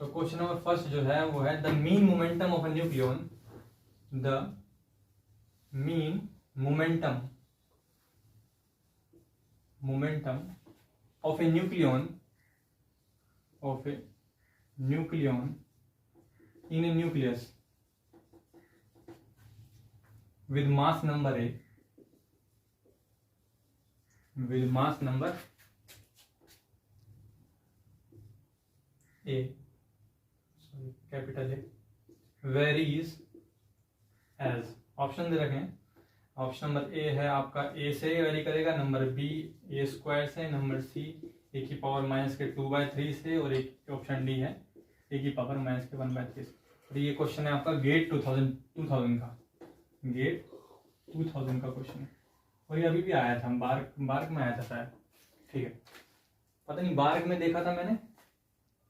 तो question number first जो है वो है the mean momentum of a nucleon, the mean momentum of a nucleon in a nucleus with mass number A, capital A, varies as, option दे रखे हैं। Option number A है आपका ए से वेरी करेगा, नंबर बी ए स्क्वायर से, number C ए की power minus के 2/3 से, और एक ऑप्शन डी है ए की पावर माइनस के 1/3 से। तो ये क्वेश्चन है आपका गेट 2000 का, गेट 2000 का क्वेश्चन है, और ये अभी भी आया था बार्क में आया था शायद, ठीक है, पता नहीं बार्क में देखा था मैंने,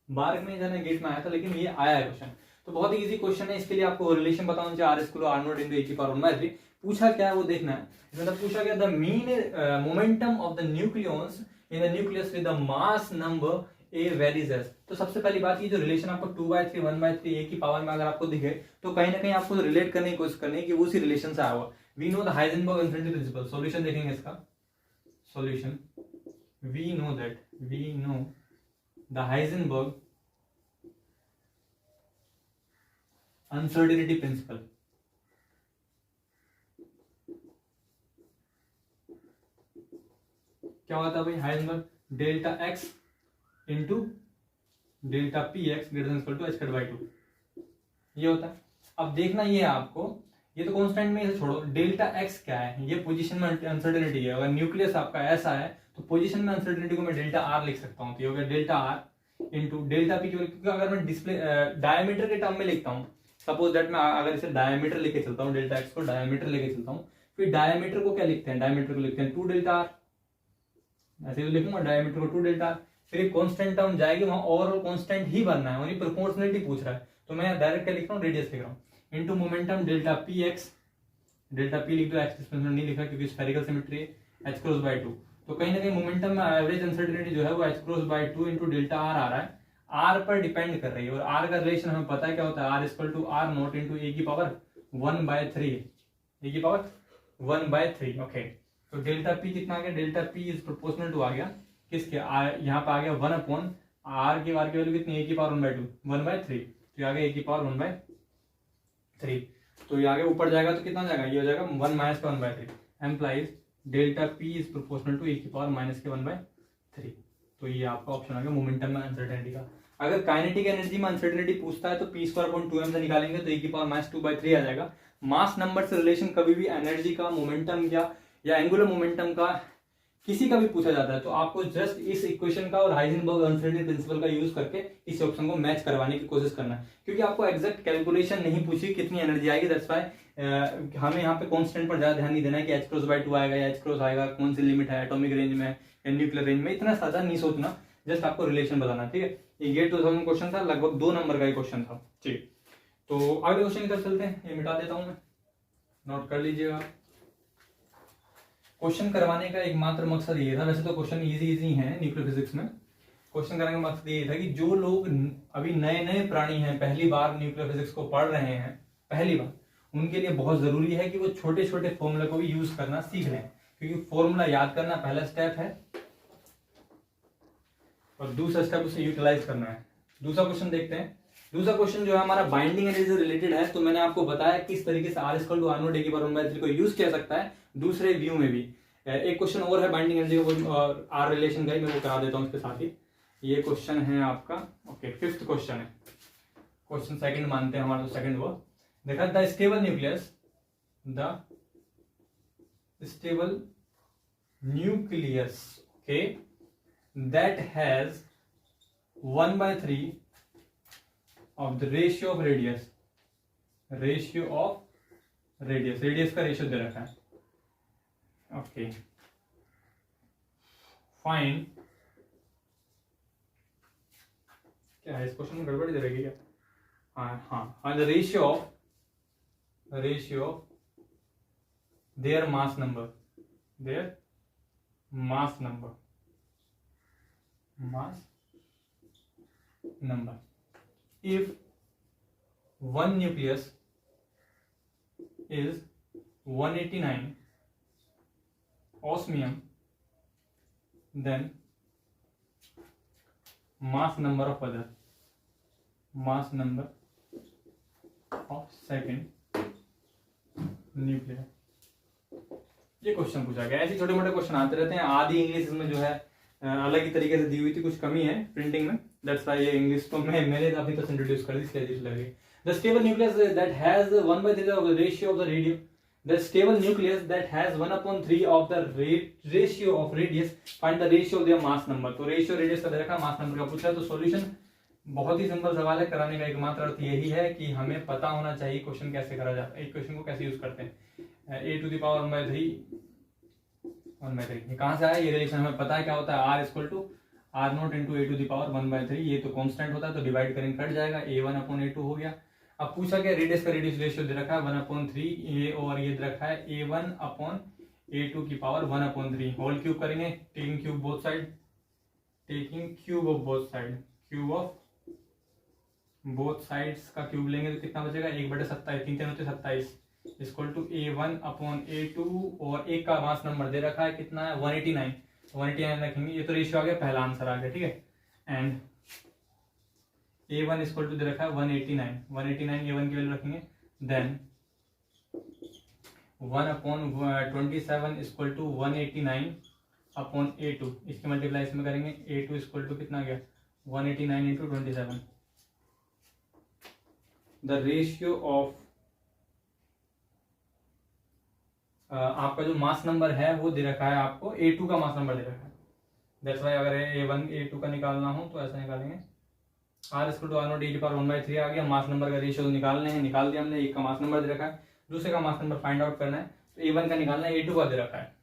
बार्क में जाना गेट में आया था, लेकिन ये आया है क्वेश्चन। तो बहुत ही इजी क्वेश्चन है, इसके लिए आपको रिलेशन बताना चाहिए, R square R naught into A की पावर 1/3। पूछा क्या है वो देखना है, मतलब पूछा गया the mean momentum of the nucleons in the nucleus with the mass number A varies as. तो सबसे पहली बात, ये जो रिलेशन आपको 2/3 1/3 ए की पावर में अगर आपको दिखे तो कहीं ना कहीं आपको रिलेट करने की कोशिश करनी है कि वो उसी रिलेशन से आया हुआ। We know the Heisenberg uncertainty principle, solution देखेंगे इसका solution. We know the Heisenberg uncertainty principle. क्या होता है भाई, Heisenberg delta x into delta p x greater than equal to h/2, ये होता है। अब देखना ये है आपको, ये तो कांस्टेंट में इसे छोड़ो, डेल्टा एक्स क्या है, ये पोजीशन में अनसर्टेनिटी है। अगर न्यूक्लियस आपका ऐसा है तो पोजीशन में अनसर्टेनिटी को मैं डेल्टा आर लिख सकता हूँ, तो ये हो गया delta r into delta P, क्योंकि अगर मैं डिस्प्ले डायमीटर के टर्म में लिखता हूँ, सपोज दैट मैं अगर इसे डायमीटर लेके चलता हूँ, डेल्टा एक्स को डायमीटर लेके चलता हूँ, फिर डायमीटर को क्या लिखते हैं, डायमीटर को लिखते हैं 2 डेल्टा आर, ऐसे तो लिखूंगा डायमीटर को 2 डेल्टा, फिर एक कांस्टेंट टर्म जाएगी वहां, ओवरऑल कांस्टेंट ही भरना है, वही प्रोपोर्शनलिटी पूछ रहा है, तो मैं डायरेक्ट क्या लिख रहा हूँ, रेडियस लिख रहा हूँ, into momentum delta p x, delta P लिख दो, एक्स डिस्प्लेसमेंट नहीं लिखा क्योंकि स्फेरिकल सिमेट्री है, h×2, तो कहीं ना कहीं मोमेंटम में एवरेज अनसर्टेनिटी जो है वो h×2 इंटू डेल्टा आर आ रहा है, आर पर डिपेंड कर रही है, और आर का रिलेशन हमें पता है क्या होता है, R equal to R naught into A की पावर 1/3, ए की पावर 1/3, ओके। तो डेल्टा पी कितना आ गया, delta P is proportional to आ गया किसके, यहाँ पे आ गया 1/r की वैल्यू कितनी, ए की पावर 1/2 1/3, तो आ गया ए की पावर 1/3, तो ये आगे ऊपर जाएगा तो कितना जाएगा, ये हो जाएगा 1 माइनस का 1/3, implies delta P is proportional to A की पावर माइनस के 1/3। तो ये आपका ऑप्शन आ गया मोमेंटम में अनसर्टेनिटी का। अगर काइनेटिक एनर्जी में अनसर्टेनिटी पूछता है तो p²/2m से निकालेंगे तो ए की पावर माइनस 2/3 आ जाएगा। मास नंबर से रिलेशन कभी भी एनर्जी का, मोमेंटम या एंगुलर मोमेंटम का किसी का भी पूछा जाता है तो आपको जस्ट इस इक्वेशन का और हाइजेनबर्ग अनसर्टेनिटी प्रिंसिपल का यूज करके इस ऑप्शन को मैच करवाने की कोशिश करना है, क्योंकि आपको एग्जैक्ट कैलकुलेशन नहीं पूछी कितनी एनर्जी आएगी, दैट्स व्हाई हमें यहाँ पे कांस्टेंट पर ज्यादा ध्यान नहीं देना है कि h×2 आएगा या h× आएगा, कौन सी लिमिट है, एटॉमिक रेंज में या न्यूक्लियर रेंज में, इतना ज्यादा नहीं सोचना, जस्ट आपको रिलेशन बताना, ठीक है। ये गेट 2000 क्वेश्चन था, लगभग 2 नंबर का ही क्वेश्चन था, ठीक। तो अगले क्वेश्चन की तरफ चलते हैं, ये मिटा देता हूं मैं, नोट कर लीजिएगा। क्वेश्चन करवाने का एकमात्र मकसद ये था, वैसे तो क्वेश्चन इजी है न्यूक्लियर फिजिक्स में, क्वेश्चन करने का मकसद ये था कि जो लोग अभी नए प्राणी हैं, पहली बार न्यूक्लियर फिजिक्स को पढ़ रहे हैं पहली बार, उनके लिए बहुत जरूरी है कि वो छोटे छोटे फॉर्मूला को भी यूज करना सीख लें, क्योंकि फॉर्मूला याद करना पहला स्टेप है और दूसरा स्टेप उसे यूटिलाइज करना है। दूसरा क्वेश्चन देखते हैं। दूसरा क्वेश्चन जो है हमारा बाइंडिंग एनर्जी से रिलेटेड है, तो मैंने आपको बताया किस तरीके से r = r0 a की पावर 1/3 को यूज किया सकता है दूसरे व्यू में भी। एक क्वेश्चन और है बाइंडिंग एनर्जी और आर रिलेशन का ही, मैं वो करा देता हूं इसके साथ ही। ये क्वेश्चन है आपका, ओके, 5th क्वेश्चन है, क्वेश्चन सेकंड मानते हैं हमारा, तो सेकंड वो देखा, the stable nucleus okay that has 1/3 of the ratio of radius का रेशियो दे रखा है, ओके। फाइन, क्या है इस क्वेश्चन में गड़बड़ी दे रही है क्या, हाँ the ratio of their mass number if one nucleus is 189 osmium, then mass number of second nucleus। ये क्वेश्चन पूछा गया। ऐसे छोटे मोटे क्वेश्चन आते रहते हैं। आधी इंग्लिश में जो है अलग ही तरीके से दी हुई थी, कुछ कमी है प्रिंटिंग में, दैट्स व्हाई ये इंग्लिश तो मैंने अभी तक इंट्रोड्यूस कर दी, इसलिए अजीब लगी। The stable nucleus that has 1/3 of the ratio of the radium, the stable nucleus that has 1/3 of the ratio of radius, find the ratio of their mass number. तो रेशियो रेडियस का दे रखा, mass number का पूछा। तो solution बहुत ही simple सवाल है, कराने का एकमात्र अर्थ यही है कि हमें पता होना चाहिए क्वेश्चन कैसे करा जाता है, एक क्वेश्चन को कैसे यूज करते हैं। a⁻³ 1/3 ये कहां से आया, ये रिलेशन हमें पता है क्या होता है, r equal to r0 into a⁻1/3। ये तो कांस्टेंट होता है, तो डिवाइड करेंगे कट जाएगा, a1/a2 हो गया। अब पूछा गया रेडियस का रेडियस रेशियो दे रखा है 1/3, ये और ये दे रखा है a1/a2⁻1/3। होल क्यूब करेंगे, taking cube both side, taking cube of both side, cube of both sides का क्यूब लेंगे तो कितना बचेगा, 1/27, 3 होते 27 इक्वल टू a1/a2, और एक का मास नंबर दे रखा है कितना है 189, 189 रखेंगे। ये तो रेशियो आ गया, पहला आंसर आ गया, ठीक है। एंड a1 इक्वल टू दे रखा है 189, 189 a1 की वैल्यू रखेंगे। देन 1/27 इक्वल टू 189/a2, इसकी मल्टीप्लाई इसमें करेंगे, a2 इक्वल टू कितना गया 189 इंटू 27। द रेशियो ऑफ आपका जो मास नंबर है वो दे रखा है आपको, a2 का मास नंबर दे रखा है, दैट्स व्हाई अगर a1 a2 का निकालना हो तो ऐसा निकालेंगे, r equal to r0 e⁻1/3 आ गया। मास नंबर का रेशियो निकालने हैं, निकाल दिया हमने। एक का मास नंबर दे रखा है, दूसरे का मास नंबर फाइंड आउट करना है, तो a1 का निकालना है, a2 का दे रखा है,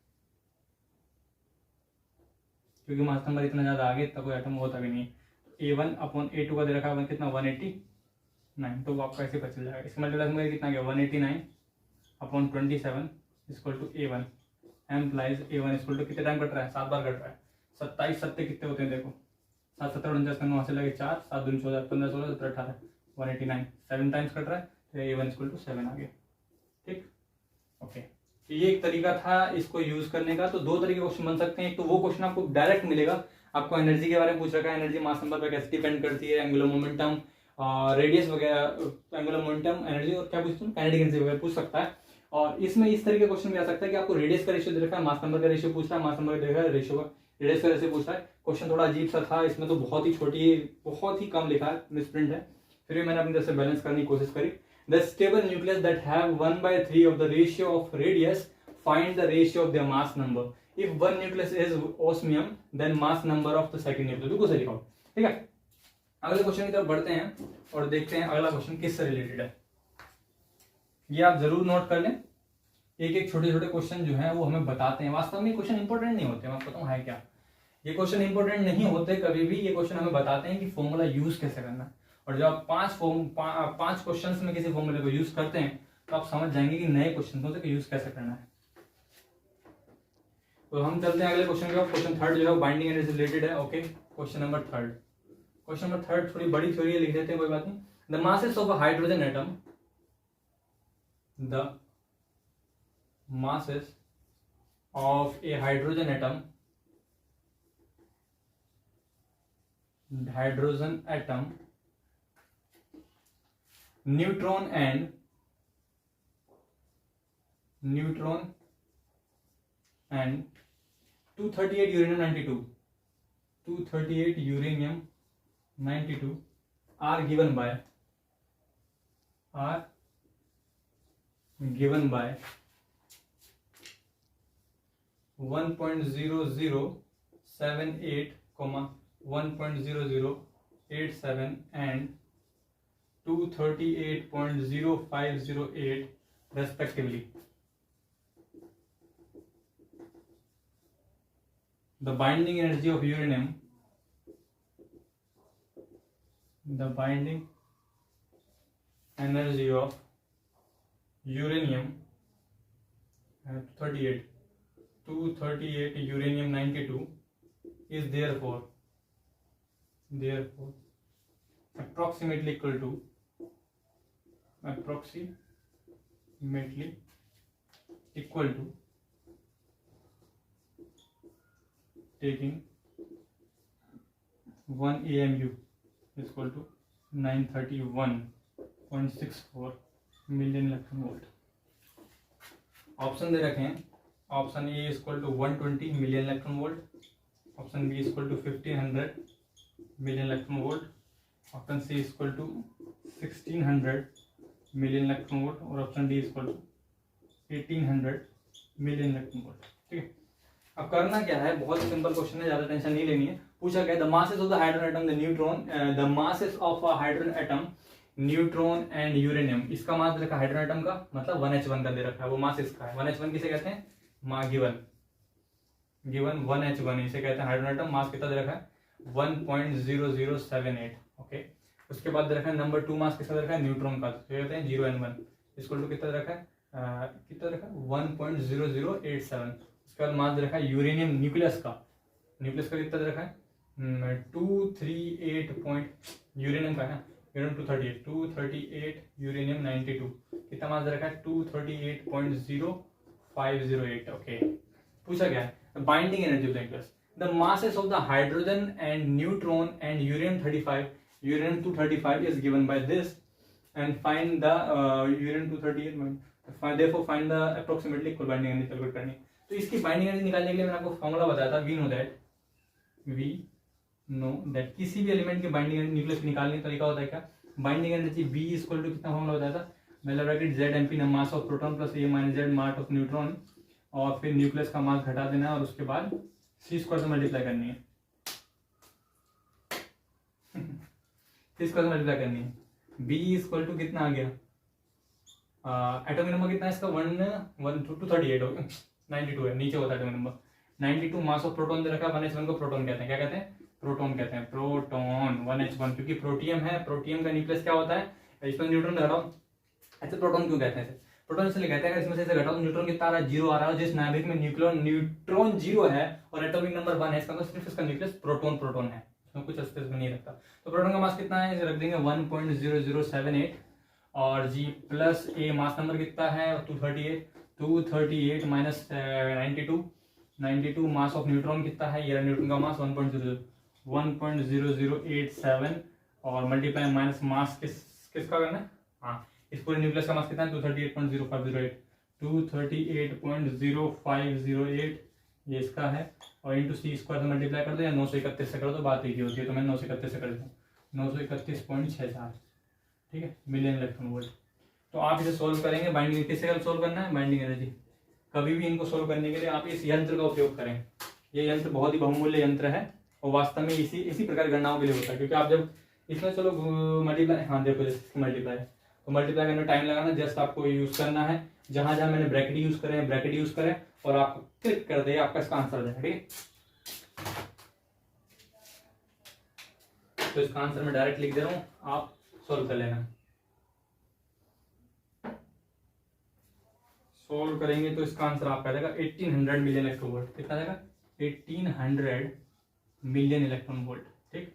क्योंकि मास नंबर इतना ज्यादा आगे इतना कोई आइटम होता भी नहीं है। a1/a2 का दे रखा है कितना 189, तो वो आपका ऐसे पता चल जाएगा। इसका मतलब कितना गया 189/27 equal to a1 implies a1 equal to कितने टाइम कट रहा है, 7 बार कट रहा है। 27 7 कितने होते हैं देखो, 7 7 49 का 9 से लगे 4, 7 दूनी 14, 15 16 17 18, 189 7 टाइम्स कट रहा है, तो a1 इक्वल टू 7 आ गया, ठीक। ओके, ये एक तरीका था इसको यूज करने का। तो दो तरीके क्वेश्चन बन सकते हैं। एक तो वो क्वेश्चन आपको डायरेक्ट मिलेगा, आपको एनर्जी के बारे में पूछ रखा है, एनर्जी मास नंबर पर कैसे डिपेंड करती है, एंगुलर मोमेंटम, रेडियस वगैरह, एंगुलर मोमेंटम, एनर्जी, और क्या पूछते हैं काइनेटिक एनर्जी वगैरह पूछ सकता है। और इसमें इस तरीके का क्वेश्चन भी आ सकता है कि आपको रेडियस का रेशियो दे रखा है, मास नंबर का रेशियो पूछ रहा है, मास नंबर का रेशियो का रेडियस का रेशियो पूछ रहा है। क्वेश्चन थोड़ा अजीब सा था, इसमें तो बहुत ही छोटी, बहुत ही कम लिखा है, मिसप्रिंट है, फिर भी मैंने अपनी तरफ से बैलेंस करने की कोशिश करी। The stable nucleus that have 1/3 of the ratio of radius, find the ratio of their mass number. If one nucleus is osmium then mass number of the second nucleus. बिल्कुल सही लिखा, ठीक है। अगले क्वेश्चन की तरफ बढ़ते हैं और देखते हैं अगला क्वेश्चन किससे रिलेटेड है। ये आप जरूर नोट कर लें, एक एक छोटे छोटे क्वेश्चन जो है वो हमें बताते हैं। वास्तव में क्वेश्चन इंपॉर्टेंट नहीं होते, मैं आपको बताऊं है क्या, ये क्वेश्चन इंपॉर्टेंट नहीं होते कभी भी। ये क्वेश्चन हमें बताते हैं कि फॉर्मूला यूज कैसे करना है, और जब आप 5 क्वेश्चंस में किसी फॉर्मूले को यूज करते हैं तो आप समझ जाएंगे कि नए क्वेश्चन को यूज कैसे करना है। तो हम चलते हैं अगले क्वेश्चन की ओर। क्वेश्चन थर्ड जो है बाइंडिंग एनर्जी रिलेटेड है। ओके, क्वेश्चन नंबर थर्ड थोड़ी बड़ी थ्योरी लिख देते हैं, कोई बात नहीं। The masses of a hydrogen atom, the masses of a hydrogen atom neutron and 238 uranium 92 are given by 1.0078, 1.0087 and 238.0508 respectively. The binding energy of uranium, the binding energy of uranium 238 uranium 92 is therefore approximately equal to taking 1 AMU is equal to 931.64 million electron volt. Option दे रखे हैं, option A is equal to 120 million electron volt, option B is equal to 1500 million electron volt, option C is equal to 1600 million electron volt और option D is equal to 1800 million electron volt. ठीक है, अब करना क्या है, बहुत simple question है, ज्यादा टेंशन नहीं लेनी है। पूछा गया the masses of the hydrogen atom the neutron, the masses of a hydrogen atom neutron and uranium. इसका मास रखा हाइड्रोजन एटम का मतलब 1H1 का दे रखा है, वो मास इसका है। 1H1 किसे कहते हैं, गिवन 1H1 इसे कहते हैं हाइड्रोजन एटम। मास कितना दे रखा है 1.0078। ओके, उसके बाद दे रखा है नंबर 2 मास किसका दे रखा है, न्यूट्रॉन का, तो कहते हैं 0N1 इसको टू कितना दे रखा है, कितना दे रखा है 1.0087। उसके बाद मास दे रखा है यूरेनियम न्यूक्लियस का, न्यूक्लियस का कितना दे रखा है 238 यूरेनियम का है ना, यूरेनियम 238 यूरेनियम 92 कितना मास दे रखा है 238.0508। ओके, पूछा गया है binding energy of the nucleus, the masses of the hydrogen and neutron and uranium 235 is given by this and find the uranium 238 therefore find the approximately equal binding energy calculate करनी। तो इसकी binding energy निकालने के लिए मैंने आपको formula बताया था, वी नो दैट किसी भी एलिमेंट की बाइंडिंग एनर्जी न्यूक्लियस की निकालने का तरीका होता है क्या, binding energy B equal to कितना फॉर्मूला बताया था, मतलब bracket Z MP mass of proton plus A minus Z mass of neutron और फिर न्यूक्लियस का मास घटा देना और उसके बाद C स्क्वायर से मल्टीप्लाई करनी है, C स्क्वायर से मल्टीप्लाई करनी है। B इक्वल टू कितना आ गया, एटॉमिक नंबर कितना है इसका 238 हो गया, 92 है, नीचे होता है atomic number 92। Mass of proton दे रखा है 1H1 को प्रोटॉन कहते हैं, क्या कहते हैं प्रोटॉन कहते हैं, प्रोटॉन 1H1 क्योंकि प्रोटियम है, प्रोटियम का न्यूक्लियस क्या होता है, इसमें न्यूट्रॉन घटाओ, अच्छा प्रोटॉन क्यों कहते हैं, प्रोटॉन इसलिए कहते हैं अगर इसमें से घटाओ तो न्यूट्रॉन कितना आ रहा है 0 आ रहा है, जिस नाभिक में न्यूट्रॉन 0 है और एटॉमिक नंबर 1 है इसका मतलब सिर्फ इसका न्यूक्लियस प्रोटॉन है, उसमें कुछ स्पेस में नहीं रखता। तो प्रोटॉन का मास कितना है, इसे रख देंगे 1.0078 और जी प्लस ए मास नंबर कितना है 238 माइनस 92 मास ऑफ न्यूट्रॉन कितना है, ये न्यूट्रॉन का मास 1.0087 और मल्टीप्लाई माइनस मास किसका करना है, हाँ इस पूरे न्यूक्लियस का मास कितना है 238.0508 ये इसका है और इंटू C स्क्वायर से मल्टीप्लाई कर दो या 931 से कर दो, बात एक ही होती है, तो मैं 931 से कर देता हूँ 931.64। ठीक है, मिलियन इलेक्ट्रॉन वोल्ट। तो आप इसे सोल्व करेंगे, बाइंडिंग किससे सोल्व करना है, बाइंडिंग एनर्जी। कभी भी इनको सोल्व करने के लिए आप इस यंत्र का उपयोग करें, ये यंत्र बहुत ही बहुमूल्य यंत्र है और वास्तव में इसी प्रकार गणनाओं के लिए होता है, क्योंकि आप जब इसमें चलो मल्टीप्लाई, हाँ देखो जैसे मल्टीप्लाई, तो मल्टीप्लाई करने में टाइम लगाना, जस्ट आपको यूज करना है, जहां जहां मैंने ब्रैकेट यूज करें और आप क्लिक कर दे, आपका इसका आंसर देना। ठीक है, तो इसका आंसर मैं डायरेक्ट लिख दे रहा हूं, आप सोल्व कर लेना। सोल्व करेंगे तो इसका आंसर आपका आ जाएगा 1800 मिलियन इलेक्ट्रॉन वोल्ट। कितना जाएगा 1800 मिलियन इलेक्ट्रॉन वोल्ट। ठीक,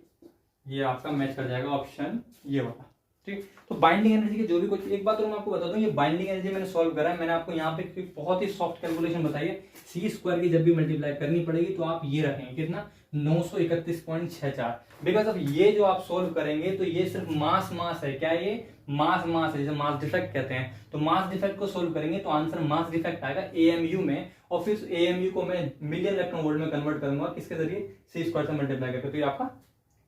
ये आपका मैच कर जाएगा ऑप्शन ये वाला। ठीक, तो बाइंडिंग एनर्जी के जो भी कुछ, एक बात तो मैं आपको बता दूं, ये बाइंडिंग एनर्जी मैंने सॉल्व करा है, मैंने आपको यहाँ पे बहुत ही सॉफ्ट कैलकुलेशन बताई है। C स्क्वायर की जब भी मल्टीप्लाई करनी पड़ेगी तो आप ये रखेंगे कितना 931.64, बिकॉज अब ये जो आप सोल्व करेंगे तो ये सिर्फ मास है, क्या ये मास है, जिसे मास डिफेक्ट कहते हैं। तो मास डिफेक्ट को सोल्व करेंगे तो आंसर मास डिफेक्ट आएगा AMU में, और फिर AMU को मैं मिलियन इलेक्ट्रॉन वोल्ट में कन्वर्ट करूंगा किसके जरिए, C स्क्वायर से मल्टीप्लाई करके, तो ये आपका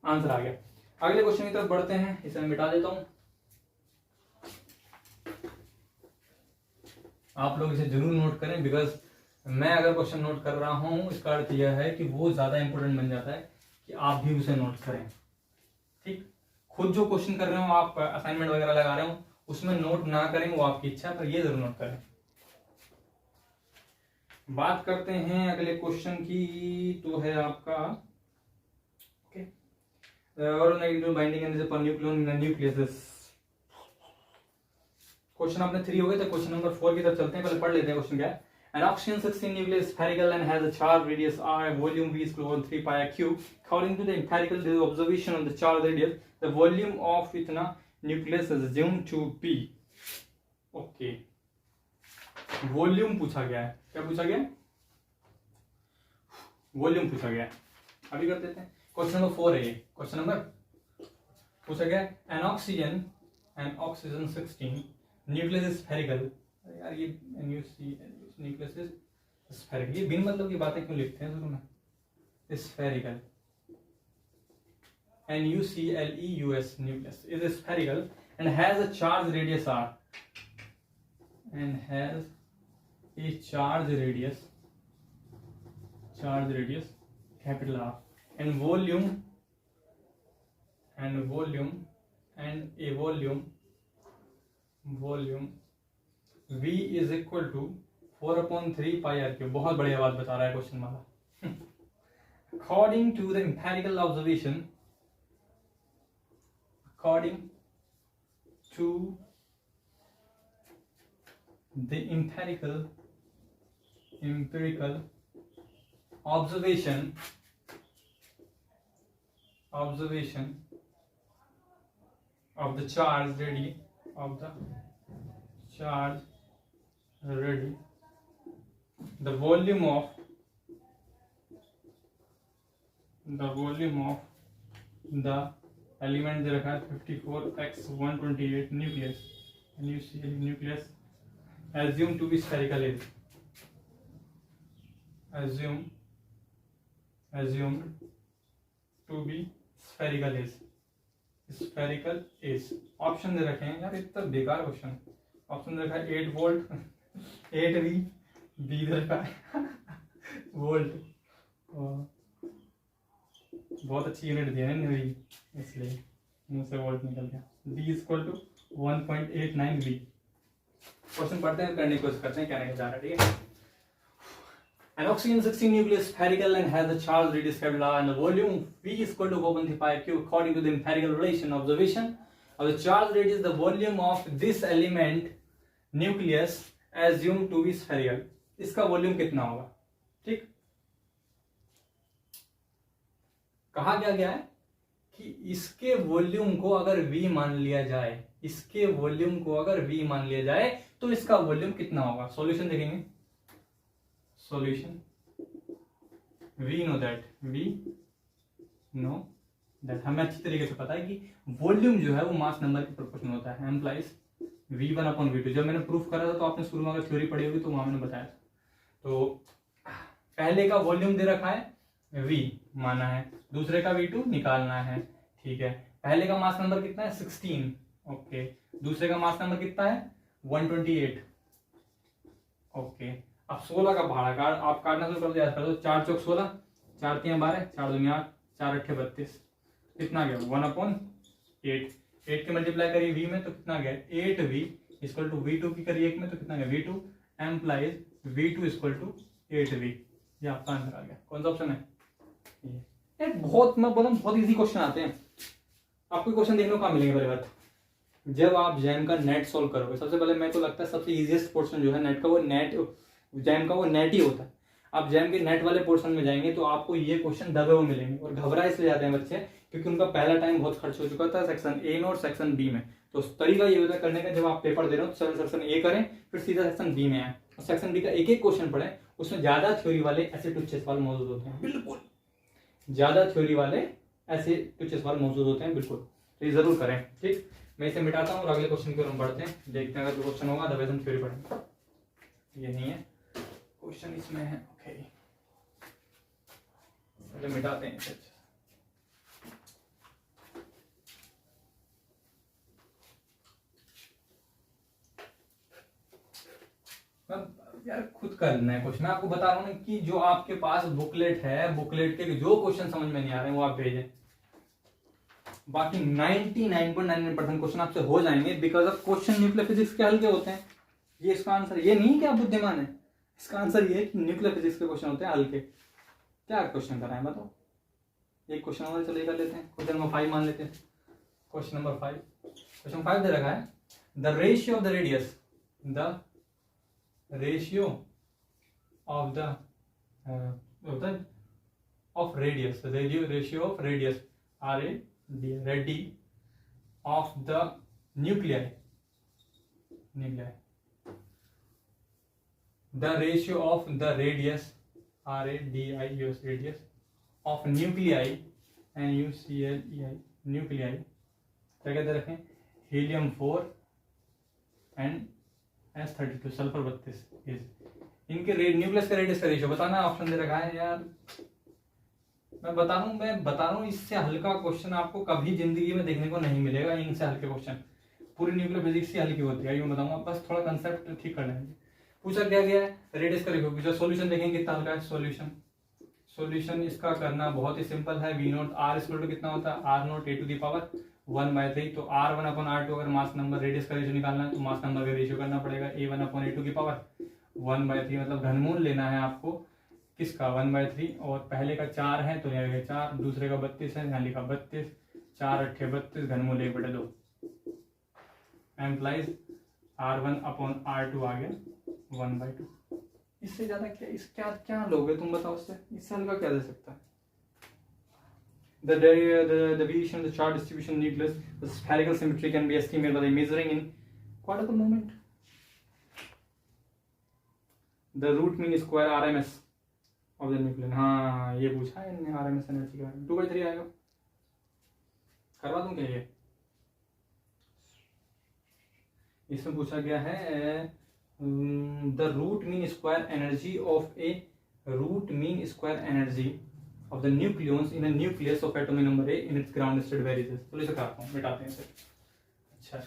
आंसर आ गया। अगले क्वेश्चन की तरफ बढ़ते हैं, इसे मैं मिटा देता हूं, आप लोग इसे जरूर नोट करें, बिकॉज मैं अगर क्वेश्चन नोट कर रहा हूं इसका अर्थ यह है कि वो ज्यादा इंपॉर्टेंट बन जाता है कि आप भी उसे नोट करें। ठीक, खुद जो क्वेश्चन कर रहे हो, आप असाइनमेंट वगैरह लगा रहे हो, उसमें नोट ना करें, वो आपकी इच्छा, पर ये जरूर नोट करें। बात करते हैं अगले क्वेश्चन की, तो है आपका और बाइंडिंग एनर्जी पर न्यूक्लियस। क्वेश्चन अपने 3 हो गए, तो क्वेश्चन नंबर 4 की तरफ चलते हैं, पहले पढ़ लेते हैं क्वेश्चन क्या है। An oxygen 16 nucleus spherical and has a charge radius r, volume v is equal to 3 pi r cube. According to the empirical observation of the charge radius, the volume of इतना nucleus assume to be. Okay, volume पूछा गया है, क्या पूछा गया? Volume पूछा गया है। अभी कर देते हैं। क्वेश्चन नंबर 4 है ये। क्वेश्चन नंबर पूछा गया N oxygen 16 nucleus is spherical. यार ये न्यूक्लियस इज स्फेरिकल, ये बिन मतलब की बातें क्यों लिखते हैं शुरू में? Spherical, NuCleus nucleus is spherical and has a charge radius r and has a charge radius capital R and volume V is equal to 4/3 pi r cube। बहुत बढ़िया बात बता रहा है क्वेश्चन वाला। According to the empirical observation, according to the empirical observation of the charge ready the volume of the element दे रखा है 54x128 nucleus assume to be spherical is option दे रखे हैं यार, इतना बेकार क्वेश्चन। ऑप्शन दे रखा है 8 वोल्ट 8V, बी दे रखा है वोल्ट, बहुत अच्छी यूनिट दी है ना इसलिए मुंह से वोल्ट निकल गया। B equal to 1.89V। Question पढ़ते हैं, करने की कोशिश करते हैं क्या नहीं जा रहा। ठीक है, an oxygen 16 nucleus spherical and has a charge radius capital R and the volume V is equal to 4/3 pi cube. According to the empirical observation of the charge radius, the volume of this element nucleus assumed to be spherical। इसका volume कितना होगा? ठीक, कहा गया है कि इसके volume को अगर V मान लिया जाए, तो इसका वॉल्यूम कितना होगा? सॉल्यूशन देखेंगे। सॉल्यूशन we know that हमें अच्छी तरीके से पता है कि वॉल्यूम जो है वो मास नंबर के प्रोपोर्शनल होता है, एम्प्लाइज V1/V2। जब मैंने प्रूफ करा था तो आपने शुरू में अगर थ्योरी पढ़ी होगी तो वहां मैंने बताया था। तो पहले का वॉल्यूम दे रखा है V माना है, दूसरे का V2 निकालना है। ठीक है, पहले का मास नंबर कितना है 16, ओके, दूसरे का मास नंबर कितना है 128, ओके। अब 16 का भाड़ा काट, आप काटना शुरू कर दो। 4 चौक 16, 4 3 12, 4 2 8, 4 8 32, कितना गया 1/8। 8 के मल्टीप्लाई करिए V में तो कितना गया 8V इक्वल टू V2 की करिए 1 में तो कितना गया V2 employees V2 equal to 8V। ये आपका आंसर आ गया। कौन सा ऑप्शन है ये? बहुत मैं बोला बहुत इजी क्वेश्चन आते हैं। आपको क्वेश्चन देखने को कहाँ मिलेंगे? पहले बात, जब आप जैम का नेट सोल्व करोगे, सबसे पहले मेरे को लगता है सबसे इजीएस्ट पोर्शन जो है नेट का वो जैम का वो नेट ही होता है। आप जैम के नेट वाले पोर्शन में जाएंगे तो आपको ये क्वेश्चन दबे हुए मिलेंगे, और घबरा इसलिए जाते हैं बच्चे क्योंकि उनका पहला टाइम बहुत खर्च हो चुका था सेक्शन ए में और सेक्शन बी में। तो तरीका ये होता है करने का, जब आप पेपर दे रहे हो तो सेक्शन ए करें, फिर सीधा सेक्शन बी में आए और सेक्शन बी का एक एक क्वेश्चन पढ़े। उसमें ज्यादा थ्योरी वाले ऐसे टुच्चे सवाल मौजूद होते हैं, बिल्कुल ज्यादा थ्योरी वाले ऐसे टुच्चे सवाल मौजूद होते हैं, बिल्कुल। तो ये जरूर करें। ठीक, मैं इसे मिटाता हूँ और अगले क्वेश्चन की ओर हम बढ़ते हैं, देखते हैं अगर क्वेश्चन होगा अदरवाइज हम थ्योरी पढ़ेंगे। ये नहीं है क्वेश्चन, इसमें है, ओके, पहले मिटाते हैं इसे। यार खुद करना है क्वेश्चन, मैं आपको बता रहा हूँ ना कि जो आपके पास बुकलेट है, बुकलेट के जो क्वेश्चन समझ में नहीं आ रहे हैं वो आप भेजें। बाकी 99.99% क्वेश्चन आपसे हो जाएंगे because of question nuclear physics के हल्के होते हैं। ये इसका आंसर, ये नहीं कि आप बुद्धिमान है, इसका आंसर ये है कि न्यूक्लियर फिजिक्स के क्वेश्चन होते हैं हल्के। क्या क्वेश्चन कर रहे हैं बताओ? एक क्वेश्चन और चलिए कर लेते हैं। क्वेश्चन नंबर 5 मान लेते हैं। क्वेश्चन नंबर 5, क्वेश्चन 5 दे रखा है the ratio of the radius, the ratio of the radius, ratio of radius RAD of the nuclei the ratio of the radius radius radius of nuclei nuclei nuclei क्या कहते रखें helium 4 and S32 sulphur 32 इनके nucleus का radius का ratio बताना option दे रखा है यार। मैं बता रहा हूँ इससे हल्का क्वेश्चन आपको कभी जिंदगी में देखने को नहीं मिलेगा। इनसे हल्के क्वेश्चन पूरी न्यूक्लियर फिजिक्स ही हल्की होती है, ये मैं बताऊंगा, बस थोड़ा कंसेप्ट ठीक कर लेंगे। पूछा क्या गया है रेडियस का रेशियो, सॉल्यूशन देखेंगे कितना हल्का है। सॉल्यूशन इसका करना बहुत ही सिंपल है। V naught R equal to कितना होता है R naught A to the power 1/3। तो R1 अपॉन R2 अगर मास नंबर रेडियस का रेशियो निकालना है तो मास नंबर का रेशियो करना पड़ेगा A1 अपॉन A2 की पावर 1/3। मतलब घनमूल लेना है आपको किसका 1/3, और पहले का 4 है तो यहाँ लिखा 4, दूसरे का 32 है यहाँ लिखा 32, 4 8 32, घनमूल 1/2 एम्प्लाइज R1 अपॉन R2 आ गया 1/2। इससे ज्यादा क्या क्या लोगे तुम बताओ, इससे हल्का क्या दे सकता है। The deviation of the charge distribution nucleus, the spherical symmetry can be estimated by measuring in quantum moment. The root mean square RMS of the nucleus। हाँ ये पूछा है इन्होंने RMS एनर्जी के बारे में। 2/3 आएगा, करवा दूं क्या ये। इसमें पूछा गया है the root mean square energy of a of the nucleons in a nucleus of atomic number A in its ground state varies। तो इसे करता हूँ, मिटाते हैं इसे। अच्छा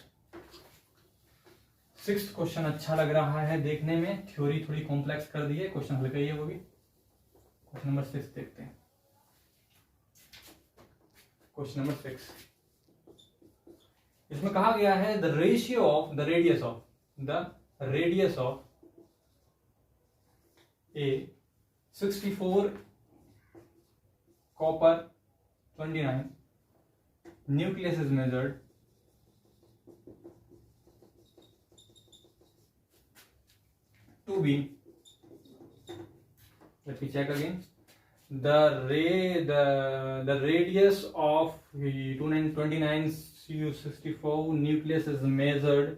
6th क्वेश्चन अच्छा लग रहा है देखने में, थ्योरी थोड़ी कॉम्प्लेक्स कर दी है, क्वेश्चन हल्का ही है वो भी। क्वेश्चन नंबर 6 देखते हैं। क्वेश्चन नंबर 6 इसमें कहा गया है the radius of A 64 copper 29 nucleus is measured to be, let me check again, the radius of 29 Cu64 nucleus is measured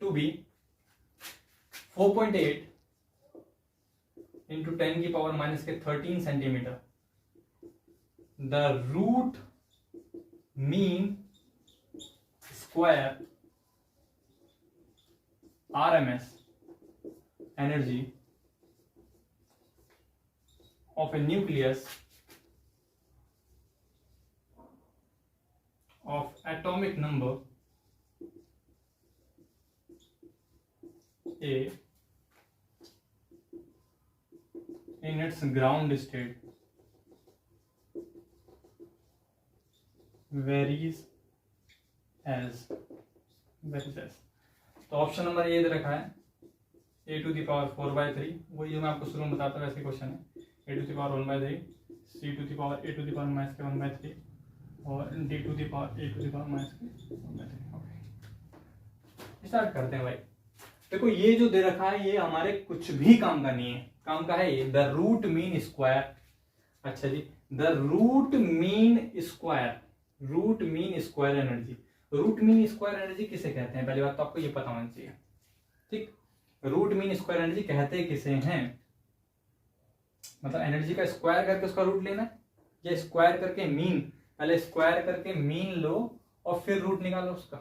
to be 4.8 into 10 की पावर माइनस के 13 centimetre. The root mean square RMS energy of a nucleus of atomic number A in its ground state varies as। तो option number A दे रखा है a to the power 4/3, वही जो मैं आपको शुरू में बताता वैसे क्वेश्चन है। a to the power 1/3, c to the power a to the power minus के 1/3 और d to the power a to the power minus के 1/3। ओके स्टार्ट करते हैं भाई। देखो ये जो दे रखा है ये हमारे कुछ भी काम का नहीं है, काम का है ये द रूट मीन स्क्वायर। अच्छा जी, the root mean square energy. Root mean square energy किसे कहते हैं, पहली बात तो आपको ये पता होना चाहिए, ठीक। रूट मीन स्क्वायर एनर्जी कहते किसे हैं, मतलब एनर्जी का स्क्वायर करके उसका रूट लेना है, या स्क्वायर करके मीन, पहले स्क्वायर करके मीन लो और फिर रूट निकालो उसका।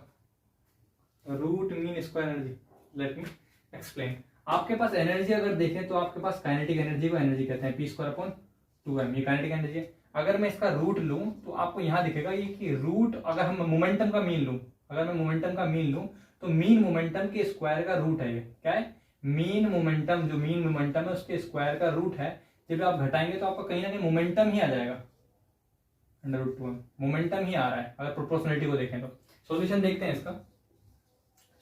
Root mean square energy, let me explain. आपके पास एनर्जी अगर देखें तो आपके पास काइनेटिक एनर्जी को एनर्जी कहते हैं P²/2m, ये काइनेटिक एनर्जी है। अगर मैं इसका रूट लूं तो आपको यहां दिखेगा ये कि रूट, अगर हम मोमेंटम का मीन लूं, अगर मैं मोमेंटम का मीन लूं तो मीन मोमेंटम के स्क्वायर का रूट है। ये क्या है, मीन मोमेंटम, जो मीन मोमेंटम है उसके स्क्वायर का रूट है। जब आप घटाएंगे तो आपका कहीं ना कहीं मोमेंटम ही आ जाएगा, √2m मोमेंटम ही आ रहा है अगर प्रोपोर्शनलिटी को देखें तो। सॉल्यूशन देखते हैं इसका।